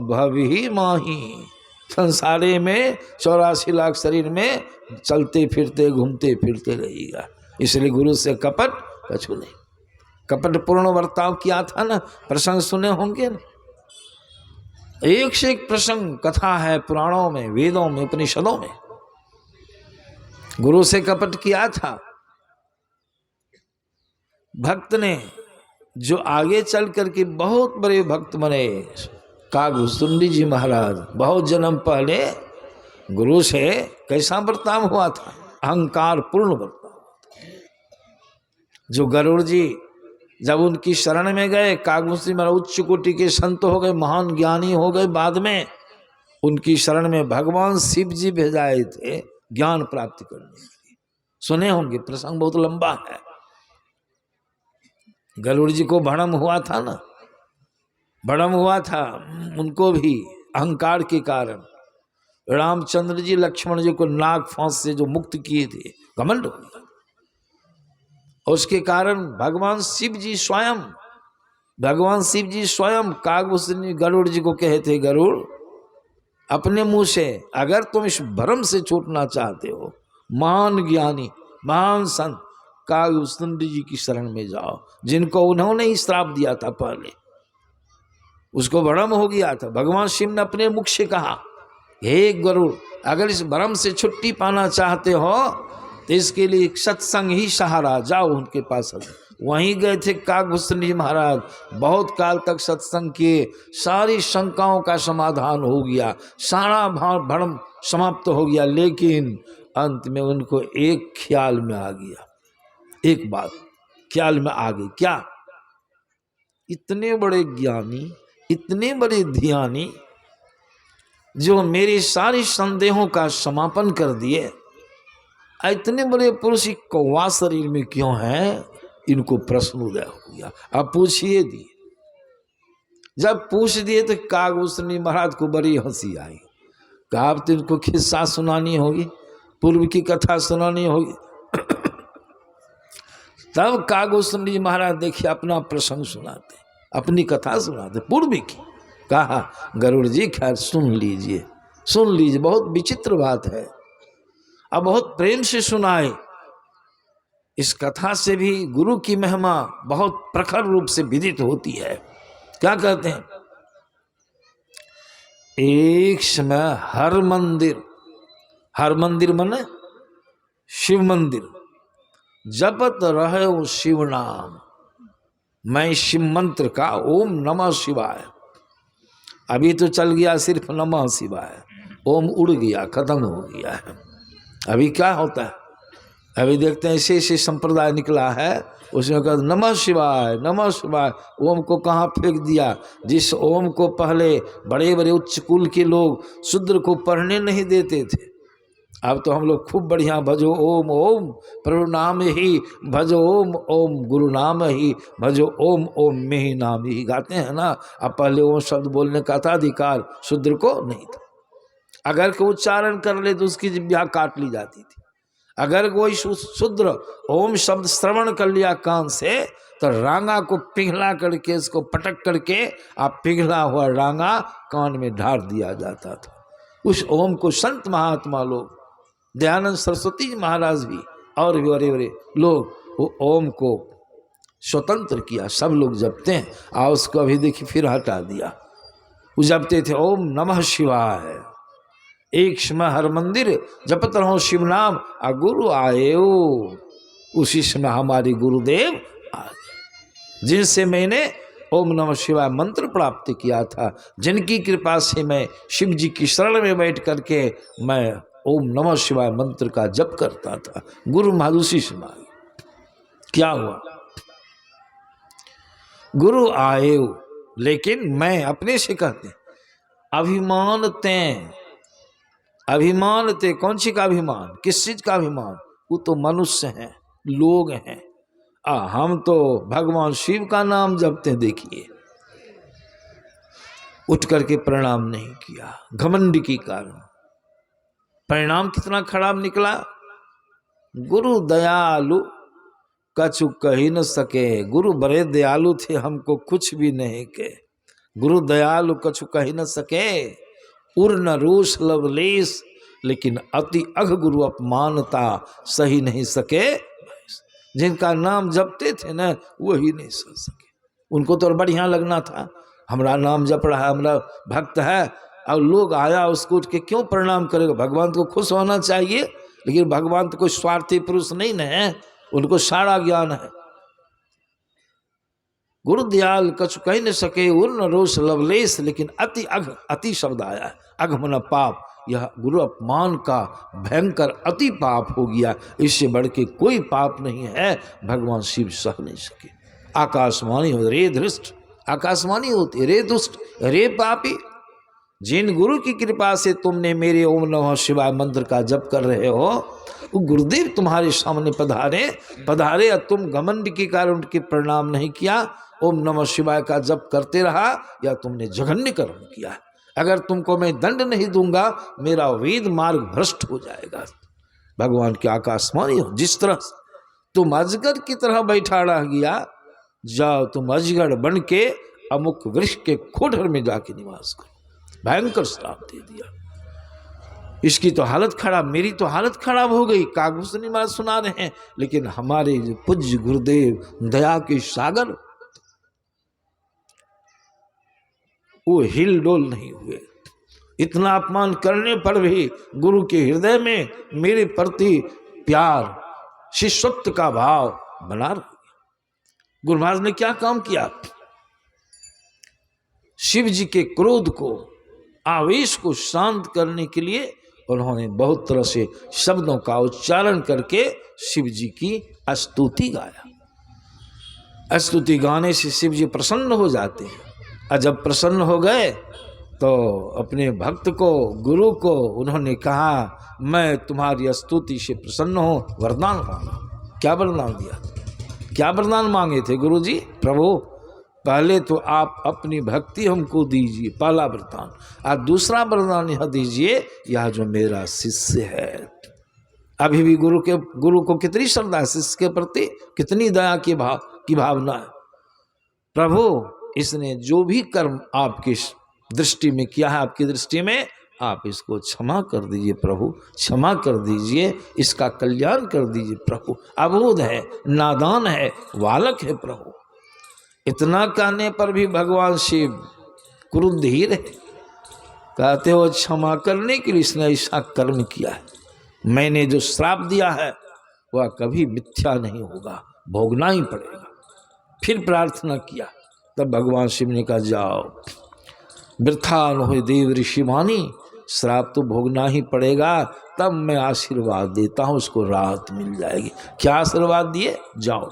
[SPEAKER 1] भव ही माही। संसारे में 84 लाख शरीर में चलते फिरते घूमते फिरते रहिएगा। इसलिए गुरु से कपट कछु नहीं। कपट पूर्ण वर्ताव किया था ना, प्रसंग सुने होंगे ना, एक से एक प्रसंग कथा है पुराणों में, वेदों में, उपनिषदों में। गुरु से कपट किया था। भक्त ने, जो आगे चल करके बहुत बड़े भक्त बने, कागभूषुंडी जी महाराज, बहुत जन्म पहले गुरु से कैसा बर्ताव हुआ था? अहंकार पूर्ण बर्ताव हुआ था। जो गरुड़ जी जब उनकी शरण में गए, कागभूषुंडी महाराज उच्च कोटि के संत हो गए, महान ज्ञानी हो गए। बाद में उनकी शरण में भगवान शिव जी भेजाए थे ज्ञान प्राप्ति करने के लिए। सुने होंगे, प्रसंग बहुत लंबा है। गरुड़ जी को भ्रम हुआ था ना, भ्रम हुआ था उनको भी अहंकार के कारण। रामचंद्र जी लक्ष्मण जी को नाग फांस से जो मुक्त किए थे, घमंड हो गया। उसके कारण भगवान शिव जी स्वयं कागभूषुंडी गरुड़ जी को कहे थे, गरुड़ अपने मुंह से, अगर तुम इस भ्रम से छूटना चाहते हो, महान ज्ञानी महान संत कागभूषुंडी जी की शरण में जाओ, जिनको उन्होंने ही श्राप दिया था पहले। उसको भ्रम हो गया था। भगवान शिव ने अपने मुख से कहा, हे गरुड़, अगर इस भ्रम से छुट्टी पाना चाहते हो तो इसके लिए सत्संग ही सहारा, जाओ उनके पास। वहीं गए थे कागभूषुंडी जी महाराज, बहुत काल तक सत्संग किए, सारी शंकाओं का समाधान हो गया, सारा भ्रम समाप्त हो गया। लेकिन अंत में उनको एक ख्याल में आ गया, एक बात ख्याल में आ गई। क्या? इतने बड़े ज्ञानी, इतने बड़े ध्यानी, जो मेरे सारे संदेहों का समापन कर दिए, इतने बड़े पुरुष कौवा शरीर में क्यों है? इनको प्रश्न उदय हो गया। अब पूछिए दिए। जब पूछ दिए तो कागभूषुंडी महाराज को बड़ी हंसी आई। कहा, अब तो इनको किस्सा सुनानी होगी, पूर्व की कथा सुनानी होगी। तब कागभूषुंडी महाराज देखिए अपना प्रसंग सुनाते, अपनी कथा सुनाते पूर्व की। कहा, गरुड़ जी खैर सुन लीजिए, सुन लीजिए, बहुत विचित्र बात है। अब बहुत प्रेम से सुनाए। इस कथा से भी गुरु की महिमा बहुत प्रखर रूप से विदित होती है। क्या कहते हैं? एक समय हर मंदिर माने शिव मंदिर, जपत रहे वो शिव नाम, मैं शिव मंत्र का ओम नमः शिवाय। अभी तो चल गया सिर्फ नमः शिवाय, ओम उड़ गया, खत्म हो गया है। अभी क्या होता है? अभी देखते हैं ऐसे ऐसे संप्रदाय निकला है, उसमें कहा नमः शिवाय नमः शिवाय, ओम को कहाँ फेंक दिया। जिस ओम को पहले बड़े बड़े उच्च कुल के लोग शूद्र को पढ़ने नहीं देते थे, अब तो हम लोग खूब बढ़िया भजो ओम ओम प्रभु नाम ही भजो ओम ओम गुरु नाम ही भजो ओम ओम में ही नाम ही गाते हैं ना। अब पहले ओम शब्द बोलने का था अधिकार शूद्र को नहीं था। अगर कोई उच्चारण कर ले तो उसकी जिह्वा काट ली जाती थी। अगर कोई शूद्र ओम शब्द श्रवण कर लिया कान से तो रांगा को पिघला करके इसको पटक करके आप पिघला हुआ रांगा कान में ढार दिया जाता था। उस ओम को संत महात्मा लोग, दयानंद सरस्वती जी महाराज भी और भी बड़े बड़े लोग वो ओम को स्वतंत्र किया। सब लोग जपते हैं, और उसको अभी देखिए फिर हटा दिया। वो जपते थे ओम नमः शिवाय, एक समय हर मंदिर जपत रहो शिव नाम, आ गुरु आए उसी समय हमारे गुरुदेव आ गए, जिनसे मैंने ओम नमः शिवाय मंत्र प्राप्त किया था, जिनकी कृपा से मैं शिव जी की शरण में बैठ करके मैं ओम नमः शिवाय मंत्र का जप करता था। गुरु महादुषी समाए। क्या हुआ? गुरु आए, लेकिन मैं अपने से कहते अभिमान ते कौन सी का अभिमान, किस चीज का अभिमान? वो तो मनुष्य हैं, लोग हैं। हम तो भगवान शिव का नाम जपते, देखिए उठ करके प्रणाम नहीं किया, घमंड के कारण। परिणाम कितना खराब निकला। गुरु दयालु कछु कही न सके, गुरु बड़े दयालु थे, हमको कुछ भी नहीं के। गुरु दयालु कछु कही न सके, उर न रोष लवलेश, लेकिन अति अघ गुरु अपमानता सही नहीं सके। जिनका नाम जपते थे ना वही नहीं सह सके। उनको तो बढ़िया लगना था, हमारा नाम जप रहा है, हमारा भक्त है, और लोग आया उसको उठ के क्यों प्रणाम करेगा? भगवान को खुश होना चाहिए, लेकिन भगवान तो कोई स्वार्थी पुरुष नहीं न है, उनको सारा ज्ञान है। गुरु दयाल कछु कह न सके, उर्ण रोष लवलेश, लेकिन अति अघ, अति शब्द आया है, अघ मना पाप। यह गुरु अपमान का भयंकर अति पाप हो गया, इससे बढ़ के कोई पाप नहीं है, भगवान शिव सह नहीं सके। आकाशवाणी हो रे धृष्ट, आकाशवाणी होती रे दुष्ट, रे पापी। जिन गुरु की कृपा से तुमने मेरे ओम नमः शिवाय मंत्र का जप कर रहे हो, वो गुरुदेव तुम्हारे सामने पधारे और तुम घमंड के कारण उनके प्रणाम नहीं किया, ओम नमः शिवाय का जप करते रहा, या तुमने जघन्य कर्म किया। अगर तुमको मैं दंड नहीं दूंगा, मेरा वेद मार्ग भ्रष्ट हो जाएगा। भगवान की आकाशवाणी हो, जिस तरह तुम अजगर की तरह बैठा रह गया, जाओ तुम अजगर बन के अमुक वृक्ष के खोडर में जाके निवास करो। भयंकर श्राप दे दिया। इसकी तो हालत खराब, मेरी तो हालत खराब हो गई। कागभूषणी महाराज सुना रहे हैं, लेकिन हमारे जो पूज्य गुरुदेव दया के सागर, वो हिल डोल नहीं हुए। इतना अपमान करने पर भी गुरु के हृदय में मेरे प्रति प्यार, शिष्यत्व का भाव बना रहा। गुरु महाराज ने क्या काम किया? शिव जी के क्रोध को, आवेश को शांत करने के लिए उन्होंने बहुत तरह से शब्दों का उच्चारण करके शिव जी की स्तुति गाया। स्तुति गाने से शिव जी प्रसन्न हो जाते हैं, और जब प्रसन्न हो गए तो अपने भक्त को, गुरु को उन्होंने कहा, मैं तुम्हारी स्तुति से प्रसन्न हूँ, वरदान मांगा। क्या वरदान दिया? क्या वरदान मांगे थे गुरु जी? प्रभु पहले तो आप अपनी भक्ति हमको दीजिए, पहला वरदान, और दूसरा वरदान यह दीजिए, यह जो मेरा शिष्य है, अभी भी गुरु को कितनी श्रद्धा है, शिष्य के प्रति कितनी दया की भावना है। प्रभु इसने जो भी कर्म आपकी दृष्टि में किया है, आपकी दृष्टि में, आप इसको क्षमा कर दीजिए प्रभु, क्षमा कर दीजिए, इसका कल्याण कर दीजिए प्रभु। अबोध है, नादान है, बालक है प्रभु। इतना कहने पर भी भगवान शिव क्रुद्ध ही रहे। कहते हो क्षमा करने के लिए इसने ऐसा कर्म किया है, मैंने जो श्राप दिया है वह कभी मिथ्या नहीं होगा, भोगना ही पड़ेगा। फिर प्रार्थना किया, तब भगवान शिव ने कहा, जाओ वृथा न हो देव ऋषिवाणी, श्राप तो भोगना ही पड़ेगा, तब मैं आशीर्वाद देता हूँ, उसको राहत मिल जाएगी। क्या आशीर्वाद दिए? जाओ,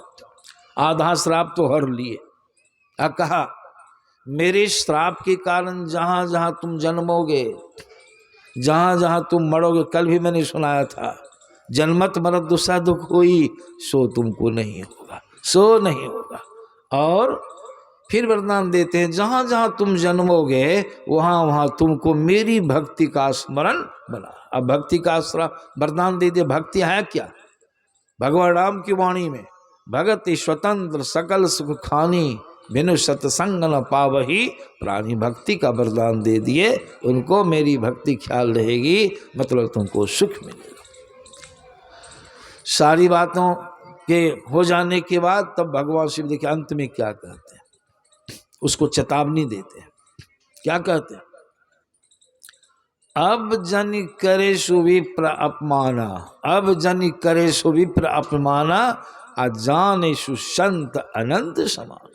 [SPEAKER 1] आधा श्राप तो हर लिए। कहा, मेरे श्राप के कारण जहाँ जहाँ तुम जन्मोगे, जहाँ जहाँ तुम मरोगे, कल भी मैंने सुनाया था, जन्मत मरत दूसरा दुख हुई, सो तुमको नहीं होगा, सो नहीं होगा। और फिर वरदान देते हैं, जहां जहां तुम जन्मोगे वहां वहां तुमको मेरी भक्ति का स्मरण बना। अब भक्ति का वरदान दे दिया। भक्ति है क्या? भगवान राम की वाणी में, भगति स्वतंत्र सकल सुख खानी, बिनु सत्संग न पावही प्राणी। भक्ति का वरदान दे दिए उनको, मेरी भक्ति ख्याल रहेगी मतलब तुमको सुख मिलेगा। सारी बातों के हो जाने के बाद तब भगवान शिव देखिए अंत में क्या कहते हैं, उसको चेतावनी देते हैं। क्या कहते हैं? अब जन करे सुविप्र अपमाना, अब जन करे सुविप्र अपमाना, अजाने सुसंत अनंत समान।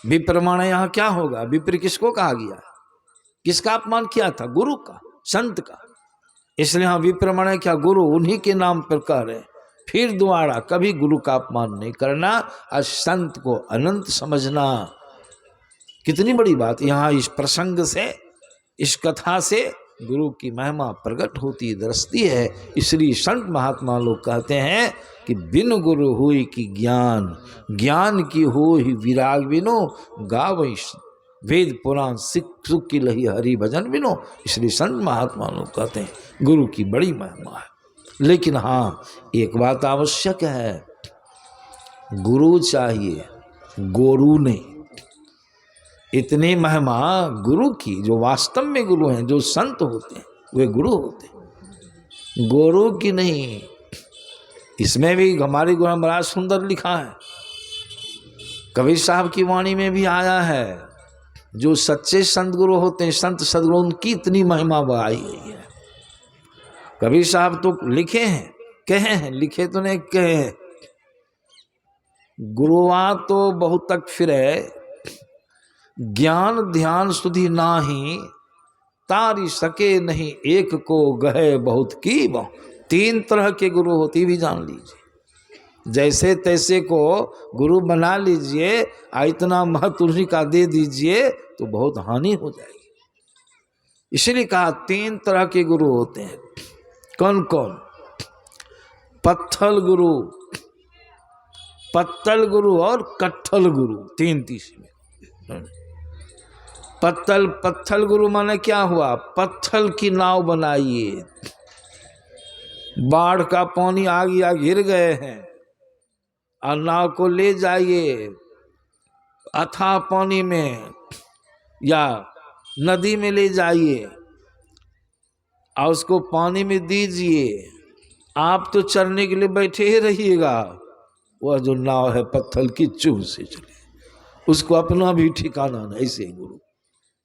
[SPEAKER 1] विप्र माना यहाँ क्या होगा? विप्र किसको कहा गया? किसका अपमान किया था? गुरु का, संत का। इसलिए हाँ विप्र माना क्या? गुरु, उन्हीं के नाम पर कह रहे। फिर दोबारा कभी गुरु का अपमान नहीं करना और संत को अनंत समझना। कितनी बड़ी बात यहाँ इस प्रसंग से, इस कथा से गुरु की महिमा प्रकट होती दर्शती है। इसलिए संत महात्मा लोग कहते हैं कि बिन गुरु हुई की ज्ञान, ज्ञान की हो ही विराग बिनो, गावै वेद पुराण सुख की लही हरि भजन बिनो। इसलिए संत महात्मा लोग कहते हैं गुरु की बड़ी महिमा है। लेकिन हाँ एक बात आवश्यक है, गुरु चाहिए, गोरू नहीं। इतनी महिमा गुरु की, जो वास्तव में गुरु हैं, जो संत होते हैं वे गुरु होते हैं, गोरू की नहीं। इसमें भी हमारे गुरु बड़ा सुंदर लिखा है, कबीर साहब की वाणी में भी आया है। जो सच्चे संत गुरु होते हैं, संत सदगुरु, उनकी इतनी महिमा बढ़ाई गई है। कबीर साहब तो लिखे हैं, कहे हैं, लिखे तो नहीं कहे हैं। गुरुआ तो बहुत तक फिरे, ज्ञान ध्यान सुधि नाही, तारी सके नहीं एक को गहे बहुत की बहु। 3 तरह के गुरु होती भी जान लीजिए। जैसे तैसे को गुरु बना लीजिए, इतना महत्व उन्हीं का दे दीजिए तो बहुत हानि हो जाएगी। इसलिए कहा 3 तरह के गुरु होते हैं। कौन कौन? पत्थल गुरु, पत्तल गुरु और कट्ठल गुरु, 3 तीस में। पत्थल गुरु माने क्या हुआ? पत्थल की नाव बनाइए, बाढ़ का पानी आ गया, घिर गए हैं, और नाव को ले जाइए अथाह पानी में या नदी में ले जाइए और उसको पानी में दीजिए। आप तो चलने के लिए बैठे ही रहिएगा, वह जो नाव है पत्थल की चुभ से चले, उसको अपना भी ठिकाना नहीं। ऐसे गुरु,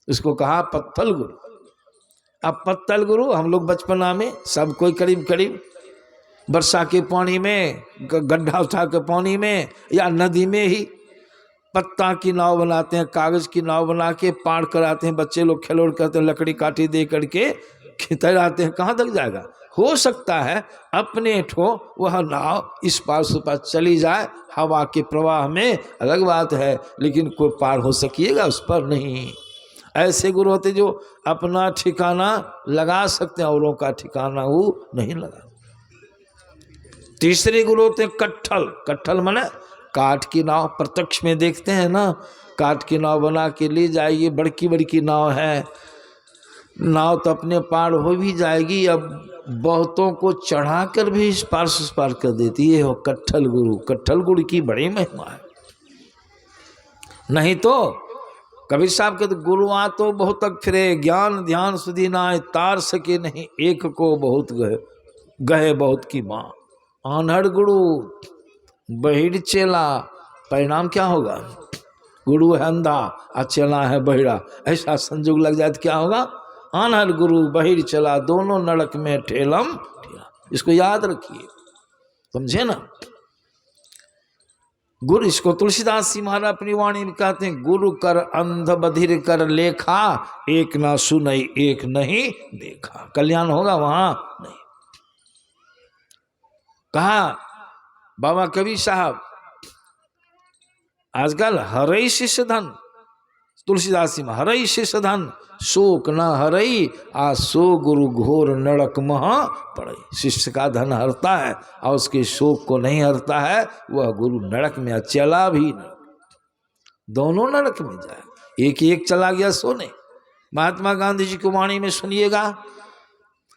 [SPEAKER 1] उसको कहा पत्थल गुरु। अब पत्तल गुरु हम लोग बचपना में सब कोई करीब करीब वर्षा के पानी में, गड्ढा उठा के पानी में या नदी में ही पत्ता की नाव बनाते हैं, कागज की नाव बना के पार कराते हैं। बच्चे लोग खेलोड़ करते हैं, लकड़ी काटी दे करके तैराते हैं। कहाँ तक जाएगा? हो सकता है अपने ठो वह नाव इस पार से पार चली जाए हवा के प्रवाह में, अलग बात है, लेकिन कोई पार हो सकिएगा उस पर नहीं। ऐसे गुरु होते जो अपना ठिकाना लगा सकते हैं, औरों का ठिकाना वो नहीं लगा। तीसरे गुरु होते हैं कट्ठल। कट्ठल माने काठ की नाव, प्रत्यक्ष में देखते हैं ना, काठ की नाव बना के ले जाइए, बड़की बड़की नाव है, नाव तो अपने पार हो भी जाएगी, अब बहुतों को चढ़ाकर भी इस पार से उस पार कर देती है वो कट्ठल गुरु। कट्ठल गुरु की बड़ी महिमा है। नहीं तो कबीर साहब के तो गुरुआ तो बहुत तक फिरे, ज्ञान ध्यान सुधि नाय, तार सके नहीं एक को बहुत गहे बहुत की माँ। आन्हड़ गुरु, बहिड़ चेला, परिणाम क्या होगा? गुरु है अंधा और चेला है बहिड़ा, ऐसा संजोग लग जाए तो क्या होगा? आन्हड़ गुरु बहिड़ चला, दोनों नरक में ठेलम ठेला। इसको याद रखिए, समझे ना। गुरु, इसको तुलसीदास जी महाराज अपनी वाणी में कहते हैं, गुरु कर अंध बधिर कर लेखा, एक ना सुनई एक नहीं देखा। कल्याण होगा वहां नहीं। कहा बाबा कबीर साहब, आजकल हरई शिष्य धन, तुलसीदास जी में हरई शिष्य धन, शोक न हरई आ सो गुरु घोर नरक महा पड़े। शिष्य का धन हरता है और उसके शोक को नहीं हरता है, वह गुरु नरक में, चला भी नरक। दोनों नरक में जाए। एक चला गया सोने। महात्मा गांधी जी की वाणी में सुनिएगा,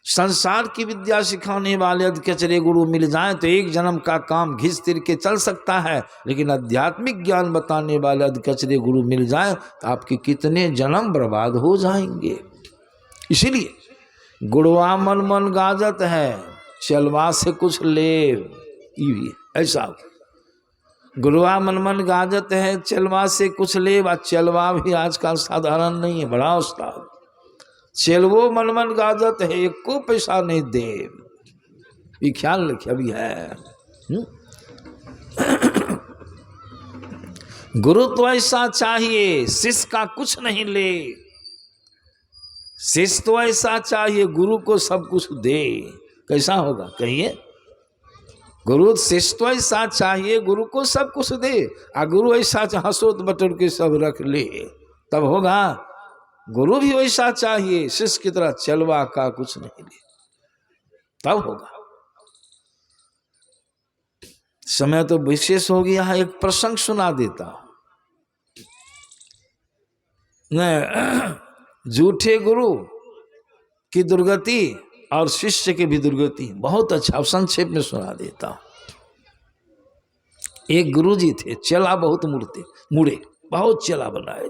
[SPEAKER 1] संसार की विद्या सिखाने वाले अधकचरे गुरु मिल जाएं तो एक जन्म का काम घिस तिर के चल सकता है, लेकिन आध्यात्मिक ज्ञान बताने वाले अधकचरे गुरु मिल जाएं तो आपके कितने जन्म बर्बाद हो जाएंगे। इसीलिए गुड़वा मन मन गाजत है, चलवा से कुछ ले, ऐसा गुरुआ मन मन गाजत है, चलवा से कुछ ले। चलवा भी आजकल साधारण नहीं है, बड़ा उस्ताद। चलवो मन मन गाजत है, एक को पैसा नहीं दे। ये ख्याल रखे अभी है। गुरु तो ऐसा चाहिए, शिष्य का कुछ नहीं ले। शिष्य तो ऐसा चाहिए, गुरु को सब कुछ दे। कैसा होगा कहिए? गुरु शिष्य तो ऐसा चाहिए, गुरु को सब कुछ दे। गुरु ऐसा हंसोत बटर के सब रख ले, तब होगा। गुरु भी वैसा चाहिए, शिष्य की तरह चलवा का कुछ नहीं ले, तब होगा। समय तो विशेष हो गया है, एक प्रसंग सुना देता हूं। झूठे गुरु की दुर्गति और शिष्य की भी दुर्गति, बहुत अच्छा संक्षेप में सुना देता हूं। एक गुरुजी थे, चेला बहुत मुड़े, बहुत चेला बनाए।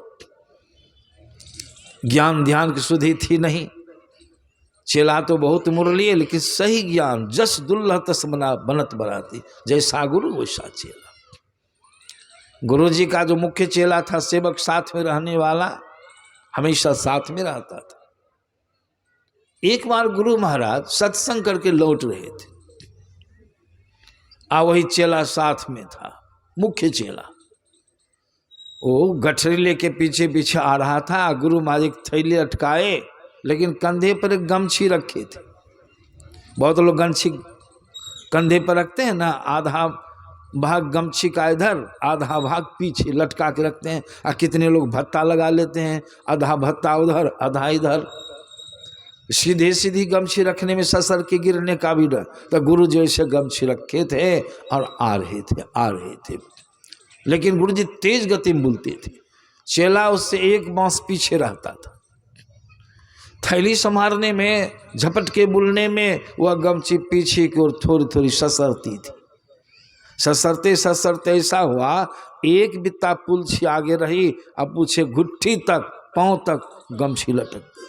[SPEAKER 1] ज्ञान ध्यान की सुधि थी नहीं। चेला तो बहुत मुड़ लिए, लेकिन सही ज्ञान जस दुल्लह तस बनत बराती, जैसा गुरु वैसा चेला। गुरुजी का जो मुख्य चेला था, सेवक साथ में रहने वाला, हमेशा साथ में रहता था। एक बार गुरु महाराज सत्संग करके लौट रहे थे, वही चेला साथ में था, मुख्य चेला। वो गठरी लेके पीछे पीछे आ रहा था। गुरु महाराज एक थैले अटकाए, लेकिन कंधे पर एक गमछी रखे थे। बहुत लोग गमछी कंधे पर रखते हैं ना, आधा भाग गमछी का इधर, आधा भाग पीछे लटका के रखते हैं। और कितने लोग भत्ता लगा लेते हैं, आधा भत्ता उधर आधा इधर। सीधे सीधी गमछी रखने में ससर के गिरने का भी डर। तो गुरु जी ऐसे गमछी रखे थे और आ रहे थे। लेकिन गुरु जी तेज गति में बोलते थे, चेला उससे एक बांस पीछे रहता था। थैली संभालने में, झपट के बुलने में वह गमछी पीछे की ओर थोड़ी थोड़ी ससरती थी। ससरते ससरते ऐसा हुआ, एक बित्ता पुलछी आगे रही, अब पूछे घुट्टी तक, पांव तक गमछी लटक गई।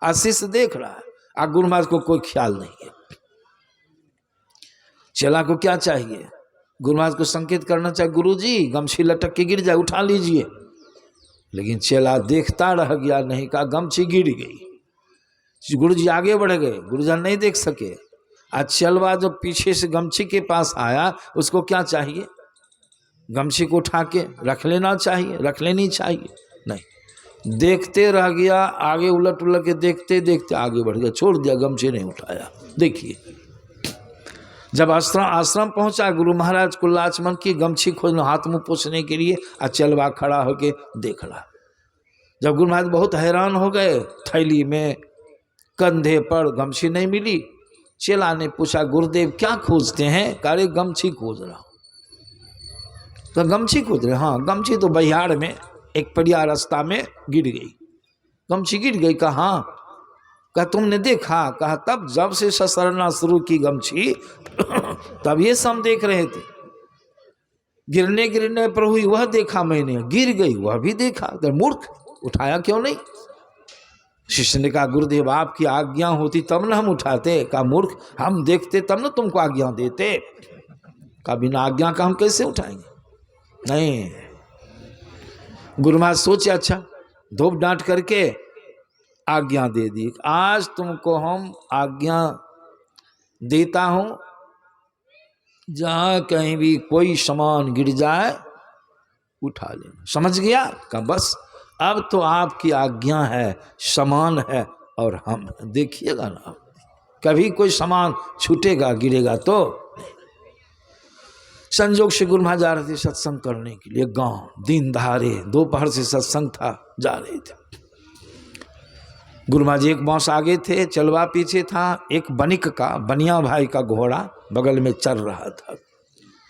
[SPEAKER 1] आशीष देख रहा है, गुरु महाराज को कोई ख्याल नहीं है। चेला को क्या चाहिए? गुरु महाराज को संकेत करना चाहिए, गुरु जी गमछी लटक के गिर जाए, उठा लीजिए। लेकिन चेला देखता रह गया, नहीं कहा, गमछी गिर गई। गुरु जी आगे बढ़ गए, गुरु जी नहीं देख सके। आज चलवा जब पीछे से गमछी के पास आया, उसको क्या चाहिए? गमछी को उठा के रख लेना चाहिए, रख लेनी चाहिए। नहीं, देखते रह गया, आगे उलट उलट के देखते देखते आगे बढ़ गया, छोड़ दिया, गमछी नहीं उठाया। देखिए, जब आश्रम पहुंचा, गुरु महाराज को लाचमन की गमछी खोजना, हाथ मुंह पोंछने के लिए, चलवा खड़ा होके देख रहा। जब गुरु महाराज बहुत हैरान हो गए, थैली में कंधे पर गमछी नहीं मिली। चेला ने पूछा, गुरुदेव क्या खोजते हैं? कारे गमछी खोज रहा हूं। तो गमछी खोज रहे? हाँ, गमछी तो बहियाड़ में एक बढ़िया रास्ता में गिर गई। गमछी गिर गई? कहा हाँ। कहा तुमने देखा? कहा तब जब से ससरना शुरू की गमछी तब ये सब देख रहे थे। गिरने गिरने पर हुई वह देखा मैंने, गिर गई वह भी देखा, तो मूर्ख उठाया क्यों नहीं? शिष्य ने कहा, गुरुदेव आपकी आज्ञा होती तब न हम उठाते। कहा मूर्ख, हम देखते तब न तुमको आज्ञा देते। कहा बिना आज्ञा का हम कैसे उठाएंगे? नहीं। गुरु महाराज सोचे, अच्छा धूप डांट करके आज्ञा दे दी। आज तुमको हम आज्ञा देता हूं, जहां कहीं भी कोई सामान गिर जाए उठा लेना। समझ गया? कहा बस अब तो आपकी आज्ञा है, सामान है और हम देखिएगा ना, कभी कोई सामान छूटेगा गिरेगा तो। संजोग से गुरु महाराज जा रहे थे सत्संग करने के लिए गांव, दिन दहाड़े, दोपहर से सत्संग था, जा रहे थे। गुरु महाराज एक बांस आगे थे, चलवा पीछे था। एक बनिक का, बनिया भाई का घोड़ा बगल में चल रहा था।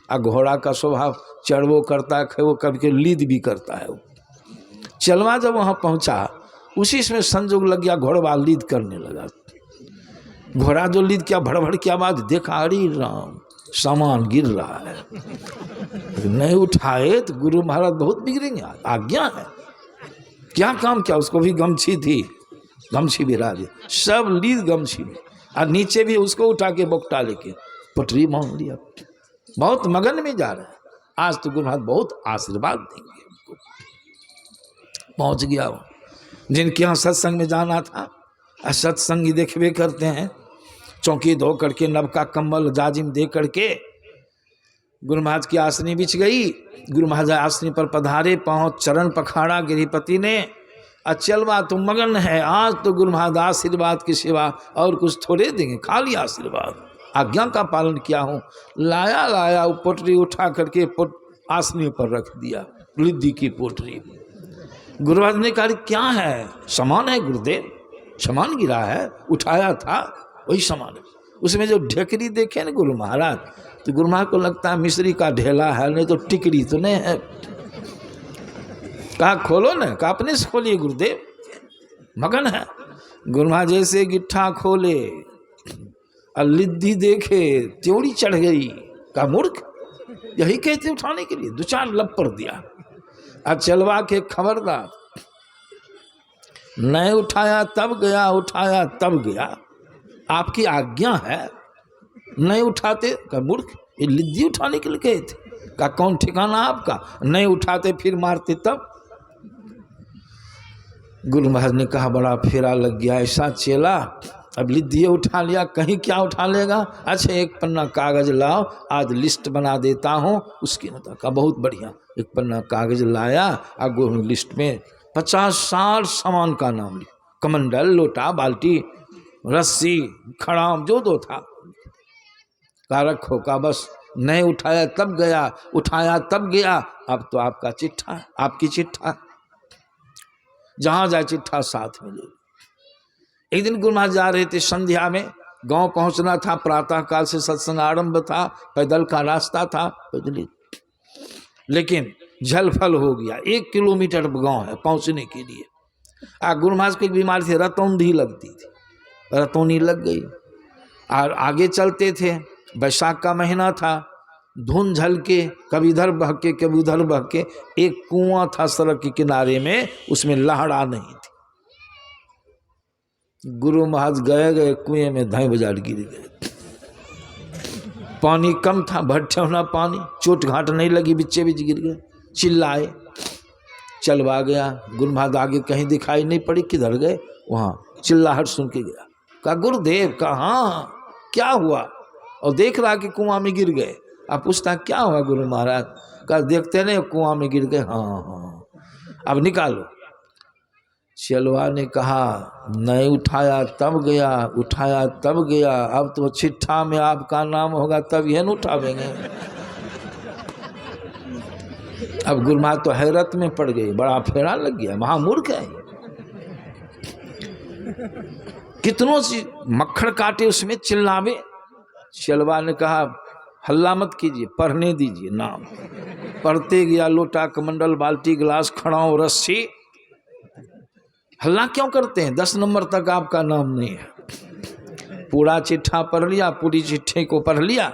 [SPEAKER 1] घोड़ा का स्वभाव चढ़वो करता है, वो कभी कभी लीद भी करता है। चलवा जब वहाँ पहुँचा उसी में संजोग लग गया, घोड़वा लीद करने लगा। घोड़ा जो लीद किया, भड़भड़ की आवाज, देखा अरे राम सामान गिर रहा है, नहीं उठाए तो गुरु महाराज बहुत बिगड़ेंगे, आज्ञा है। क्या काम किया, उसको भी गमछी थी, गमछी भी राज, सब लीद गमछी में, और नीचे भी उसको उठा के बोकटा लेके पटरी मान लिया। बहुत मगन में जा रहा है। आज तो गुरु महाराज बहुत आशीर्वाद देंगे हमको। पहुंच गया वो, जिनके यहाँ सत्संग में जाना था, सत्संगी देखबे करते हैं, चौकी धो करके नवका कंबल जाजिम दे करके गुरु महाराज की आसनी बिछ गई। गुरु महाराज आसनी पर पधारे, पहुँच चरण पखाड़ा गिरिपति ने। चलवा तुम मगन है, आज तो गुरु महाराज आशीर्वाद की सिवा और कुछ थोड़े देंगे, खाली आशीर्वाद, आज्ञा का पालन किया हूँ। लाया वो पोटरी उठा करके आसनी पर रख दिया, रिद्धि की पोटरी। गुरु महाराज ने कहा क्या है, सामान है गुरुदेव, सामान गिरा है, उठाया था वही सामान है। उसमें जो ढेकरी देखे ना गुरु महाराज, तो गुरु महाराज को लगता है मिश्री का ढेला है, नहीं तो टिकरी तो नहीं है। कहा खोलो ना, कहा अपने से खोलिए गुरुदेव, मगन है। गुरु महाराज जैसे गिट्ठा खोले और लिद्धि देखे, त्योड़ी चढ़ गई। कहा मूर्ख, यही कहते उठाने के लिए, दो चार लपड़ दिया। और चलवा के खबरदार, नहीं उठाया तब गया, उठाया तब गया, आपकी आज्ञा है, नहीं उठाते। का मूर्ख, ये लिद्धि उठाने के लिए कहे थे। का कौन ठिकाना आपका, नहीं उठाते फिर मारते तब। गुरु महाराज ने कहा बड़ा फेरा लग गया, ऐसा चेला, अब लिद्धि उठा लिया, कहीं क्या उठा लेगा। अच्छा एक पन्ना कागज लाओ, आज लिस्ट बना देता हूँ उसकी नता। का बहुत बढ़िया, एक पन्ना कागज लाया, और लिस्ट में 50-60 सामान का नाम लिखा, कमंडल, लोटा, बाल्टी, रस्सी, खड़ाम, जो दो था का रखो। का बस नहीं उठाया तब गया, उठाया तब गया, अब तो आपका चिट्ठा, आपकी चिट्ठा, जहाँ जाए चिट्ठा साथ में ले। एक दिन गुरु महाराज जा रहे थे, संध्या में गांव पहुंचना था, प्रातः काल से सत्संग आरंभ था, पैदल का रास्ता था, पैदल, लेकिन झलफल हो गया। 1 किलोमीटर गांव है पहुंचने के लिए। गुरु महाराज को एक बीमारी थी, रतौंधी लगती थी, रतौनी लग गई। और आगे चलते थे, बैसाख का महीना था, धुंध झल के कभी इधर बह के कभी उधर बह के, एक कुआं था सड़क के किनारे में, उसमें लहड़ा नहीं थी। गुरु महाराज गए कुएं में धाई बजार गिर गए। पानी कम था, भट्ठौना पानी, चोट घाट नहीं लगी, बिच्चे बीच गिर गए। चिल्लाए, चलवा गया। गुरु महाराज आगे कहीं दिखाई नहीं पड़ी, किधर गए, वहाँ चिल्लाहट सुन के गया। कहा गुरुदेव, कहाँ क्या हुआ, और देख रहा कि कुआं में गिर गए। आप पूछता क्या हुआ गुरु महाराज, कहा देखते नहीं कुआं में गिर गए। हाँ, अब निकालो। चलवा ने कहा नहीं उठाया तब गया, उठाया तब गया, अब तो चिट्ठा में आपका नाम होगा तब यह न उठावेंगे। अब गुरु महाराज तो हैरत में पड़ गई, बड़ा फेरा लग गया, महामूर्ख है, कितनों सी मक्खड़ काटे उसमें, चिल्लावे। चलवा ने कहा हल्ला मत कीजिए, पढ़ने दीजिए नाम। पढ़ते गया, लोटा, कमंडल, बाल्टी, गिलास, खड़ाऊ, रस्सी। हल्ला क्यों करते हैं, 10 नंबर तक आपका नाम नहीं है। पूरा चिट्ठा पढ़ लिया, पूरी चिट्ठी को पढ़ लिया।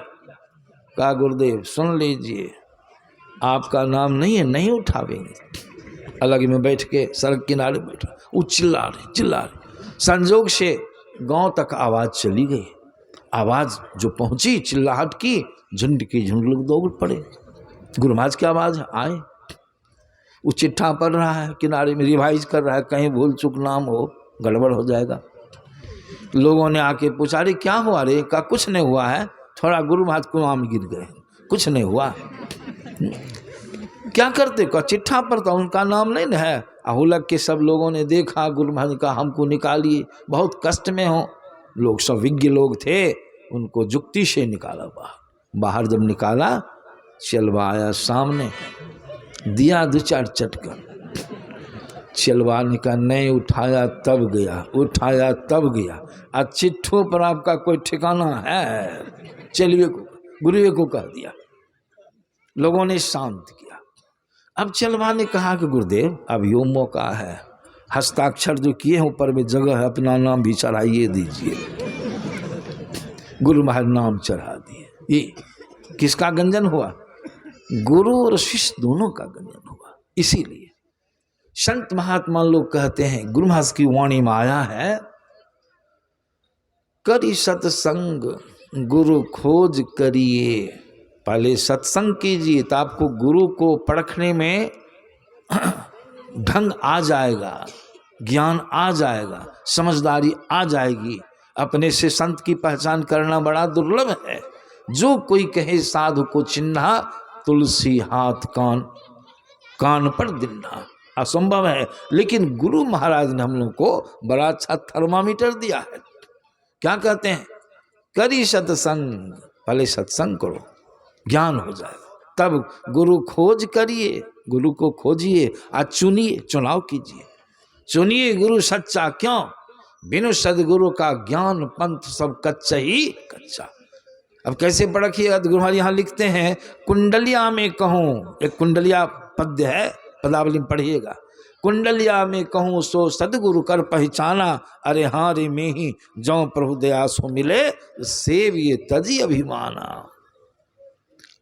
[SPEAKER 1] कहा गुरुदेव सुन लीजिए, आपका नाम नहीं है, नहीं उठावेंगे। अलग में बैठ के सड़क किनारे बैठा, वो चिल्ला रहे। संजोग से गांव तक आवाज चली गई। आवाज जो पहुंची चिल्लाहट की, झुंड की झुंड लोग दौड़ पड़े। गुरु महाराज की आवाज आए, वो चिट्ठा पढ़ रहा है, किनारे में रिवाइज कर रहा है, कहीं भूल चूक नाम हो, गड़बड़ हो जाएगा। लोगों ने आके पूछा रे क्या हुआ रे, का कुछ नहीं हुआ है, थोड़ा गुरु महाराज कुआं में गिर गए, कुछ नहीं हुआ। क्या करते, का चिट्ठा पर तो उनका नाम नहीं ना है। अहुलक के सब लोगों ने देखा, गुरु महाराज का हमको निकालिए, बहुत कष्ट में हो। लोग सब विज्ञ लोग थे, उनको जुक्ति से निकाला बाहर। जब निकाला, चलवा आया सामने, दिया 2-4 चटका। चलवा ने कहा नहीं उठाया तब गया, उठाया तब गया। आज चिट्ठों पर आपका कोई ठिकाना है, चलिए को गुरुए को कह दिया। लोगों ने शांत किया। अब चलवा ने कहा कि गुरुदेव अब यो मौका है, हस्ताक्षर जो किए हैं ऊपर में जगह है, अपना नाम भी चढ़ाइए दीजिए। गुरु महाराज नाम चढ़ा दिए। ये किसका गंजन हुआ? गुरु और शिष्य दोनों का गंजन हुआ। इसीलिए संत महात्मा लोग कहते हैं, गुरु महाराज की वाणी में आया है, करी सत्संग गुरु खोज करिए। पहले सत्संग कीजिए तो आपको गुरु को परखने में ढंग आ जाएगा, ज्ञान आ जाएगा, समझदारी आ जाएगी। अपने से संत की पहचान करना बड़ा दुर्लभ है। जो कोई कहे साधु को चिन्हा, तुलसी हाथ कान कान पर दिन्हा, असंभव है। लेकिन गुरु महाराज ने हम लोग को बड़ा अच्छा थर्मामीटर दिया है। क्या कहते हैं? करी सत्संग, पहले सत्संग करो, ज्ञान हो जाएगा। तब गुरु खोज करिए, गुरु को खोजिए, आज चुनिए, चुनाव कीजिए, चुनिए गुरु सच्चा। क्यों? बिनु सदगुरु का ज्ञान पंथ सब कच्चा ही कच्चा। अब कैसे परखिएगा? तो गुरु महाराज यहाँ लिखते हैं, कुंडलिया में कहूँ, एक कुंडलिया पद्य है, पदावली में पढ़िएगा। कुंडलिया में कहूँ सो सदगुरु कर पहचाना, अरे हाँ रे में ही जौ प्रभु दया सो मिले, सेव ये तजी अभिमाना।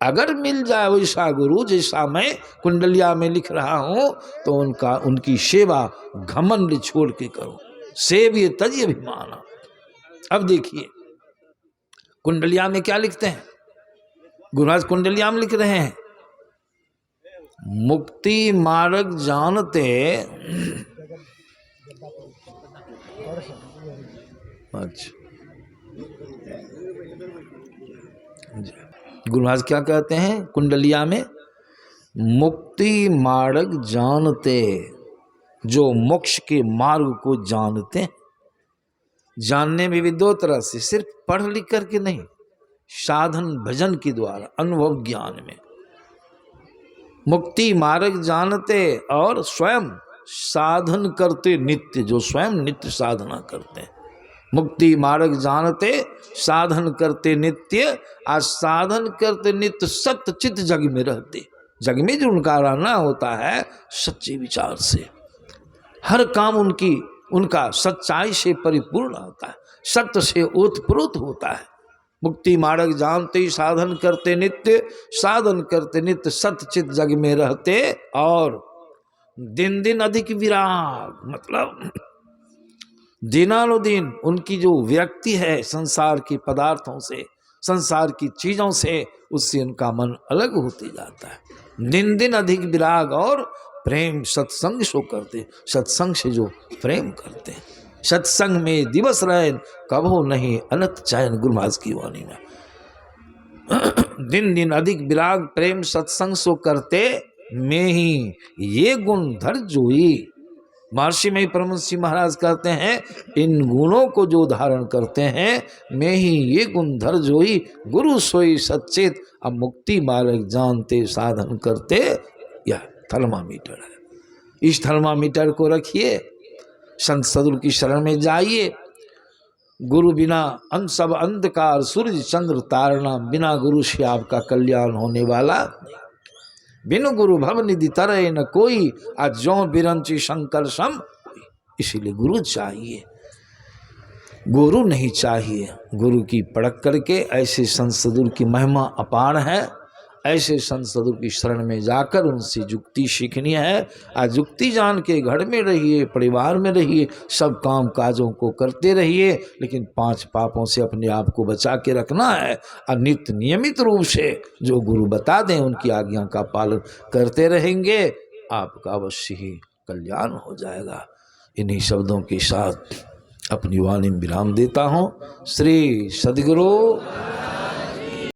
[SPEAKER 1] अगर मिल जाए वैसा गुरु जैसा मैं कुंडलिया में लिख रहा हूं, तो उनकी सेवा घमंड छोड़ के करो, सेव ये तजी अभिमाना। अब देखिए कुंडलिया में क्या लिखते हैं? गुरु महाराज कुंडलिया में लिख रहे हैं, मुक्ति मार्ग जानते। अच्छा, गुरु महाराज क्या कहते हैं कुंडलिया में? मुक्ति मार्ग जानते, जो मोक्ष के मार्ग को जानते हैं। जानने में भी दो तरह से, सिर्फ पढ़ लिख करके नहीं, साधन भजन के द्वारा, अनुभव ज्ञान में। मुक्ति मार्ग जानते और स्वयं साधन करते नित्य, जो स्वयं नित्य साधना करते हैं। मुक्ति मार्ग जानते, साधन करते नित्य, आज साधन करते नित्य सत्य चित्त जग में रहते। जग में जो उनका रहना होता है सच्चे विचार से, हर काम उनका सच्चाई से परिपूर्ण होता है, सत्य से ओतप्रोत होता है। मुक्ति मार्ग जानते, साधन करते नित्य, साधन करते नित्य सत्य चित्त जग में रहते, और दिन दिन अधिक विराग, मतलब दिनानुदिन उनकी जो विरक्ति है संसार के पदार्थों से, संसार की चीजों से, उससे उनका मन अलग होते जाता है। दिन दिन अधिक विराग और प्रेम सत्संग सो करते, सत्संग से जो प्रेम करते हैं। सत्संग में दिवस रहन कभो नहीं अनत चैन, गुरु महाराज की वाणी में। दिन दिन अधिक विराग प्रेम सत्संग सो करते, में ही ये गुण धर जोई। महर्षि में परमहंस महाराज कहते हैं, इन गुणों को जो धारण करते हैं, में ही ये गुण धर जोई, गुरु सोई सच्चेत। अब मुक्ति मार्ग जानते, साधन करते, यह थर्मामीटर है। इस थर्मामीटर को रखिए, संत सदगुरु की शरण में जाइए। गुरु बिना सब अंधकार, सूर्य चंद्र तारना, बिना गुरु से आपका कल्याण होने वाला नहीं। बिनु गुरु भव निधि तरय न कोई, आज जो बिरंची शंकर सम। इसीलिए गुरु चाहिए, गुरु नहीं चाहिए। गुरु की परख करके, ऐसे संत सदगुरु की महिमा अपार है, ऐसे संत सदगुरु की शरण में जाकर उनसे युक्ति सीखनी है। आज युक्ति जान के घर में रहिए, परिवार में रहिए, सब काम काजों को करते रहिए, लेकिन 5 पापों से अपने आप को बचा के रखना है। और नित्य नियमित रूप से जो गुरु बता दें उनकी आज्ञा का पालन करते रहेंगे, आपका अवश्य ही कल्याण हो जाएगा। इन्हीं शब्दों के साथ अपनी वाणी में विराम देता हूँ। श्री सद्गुरु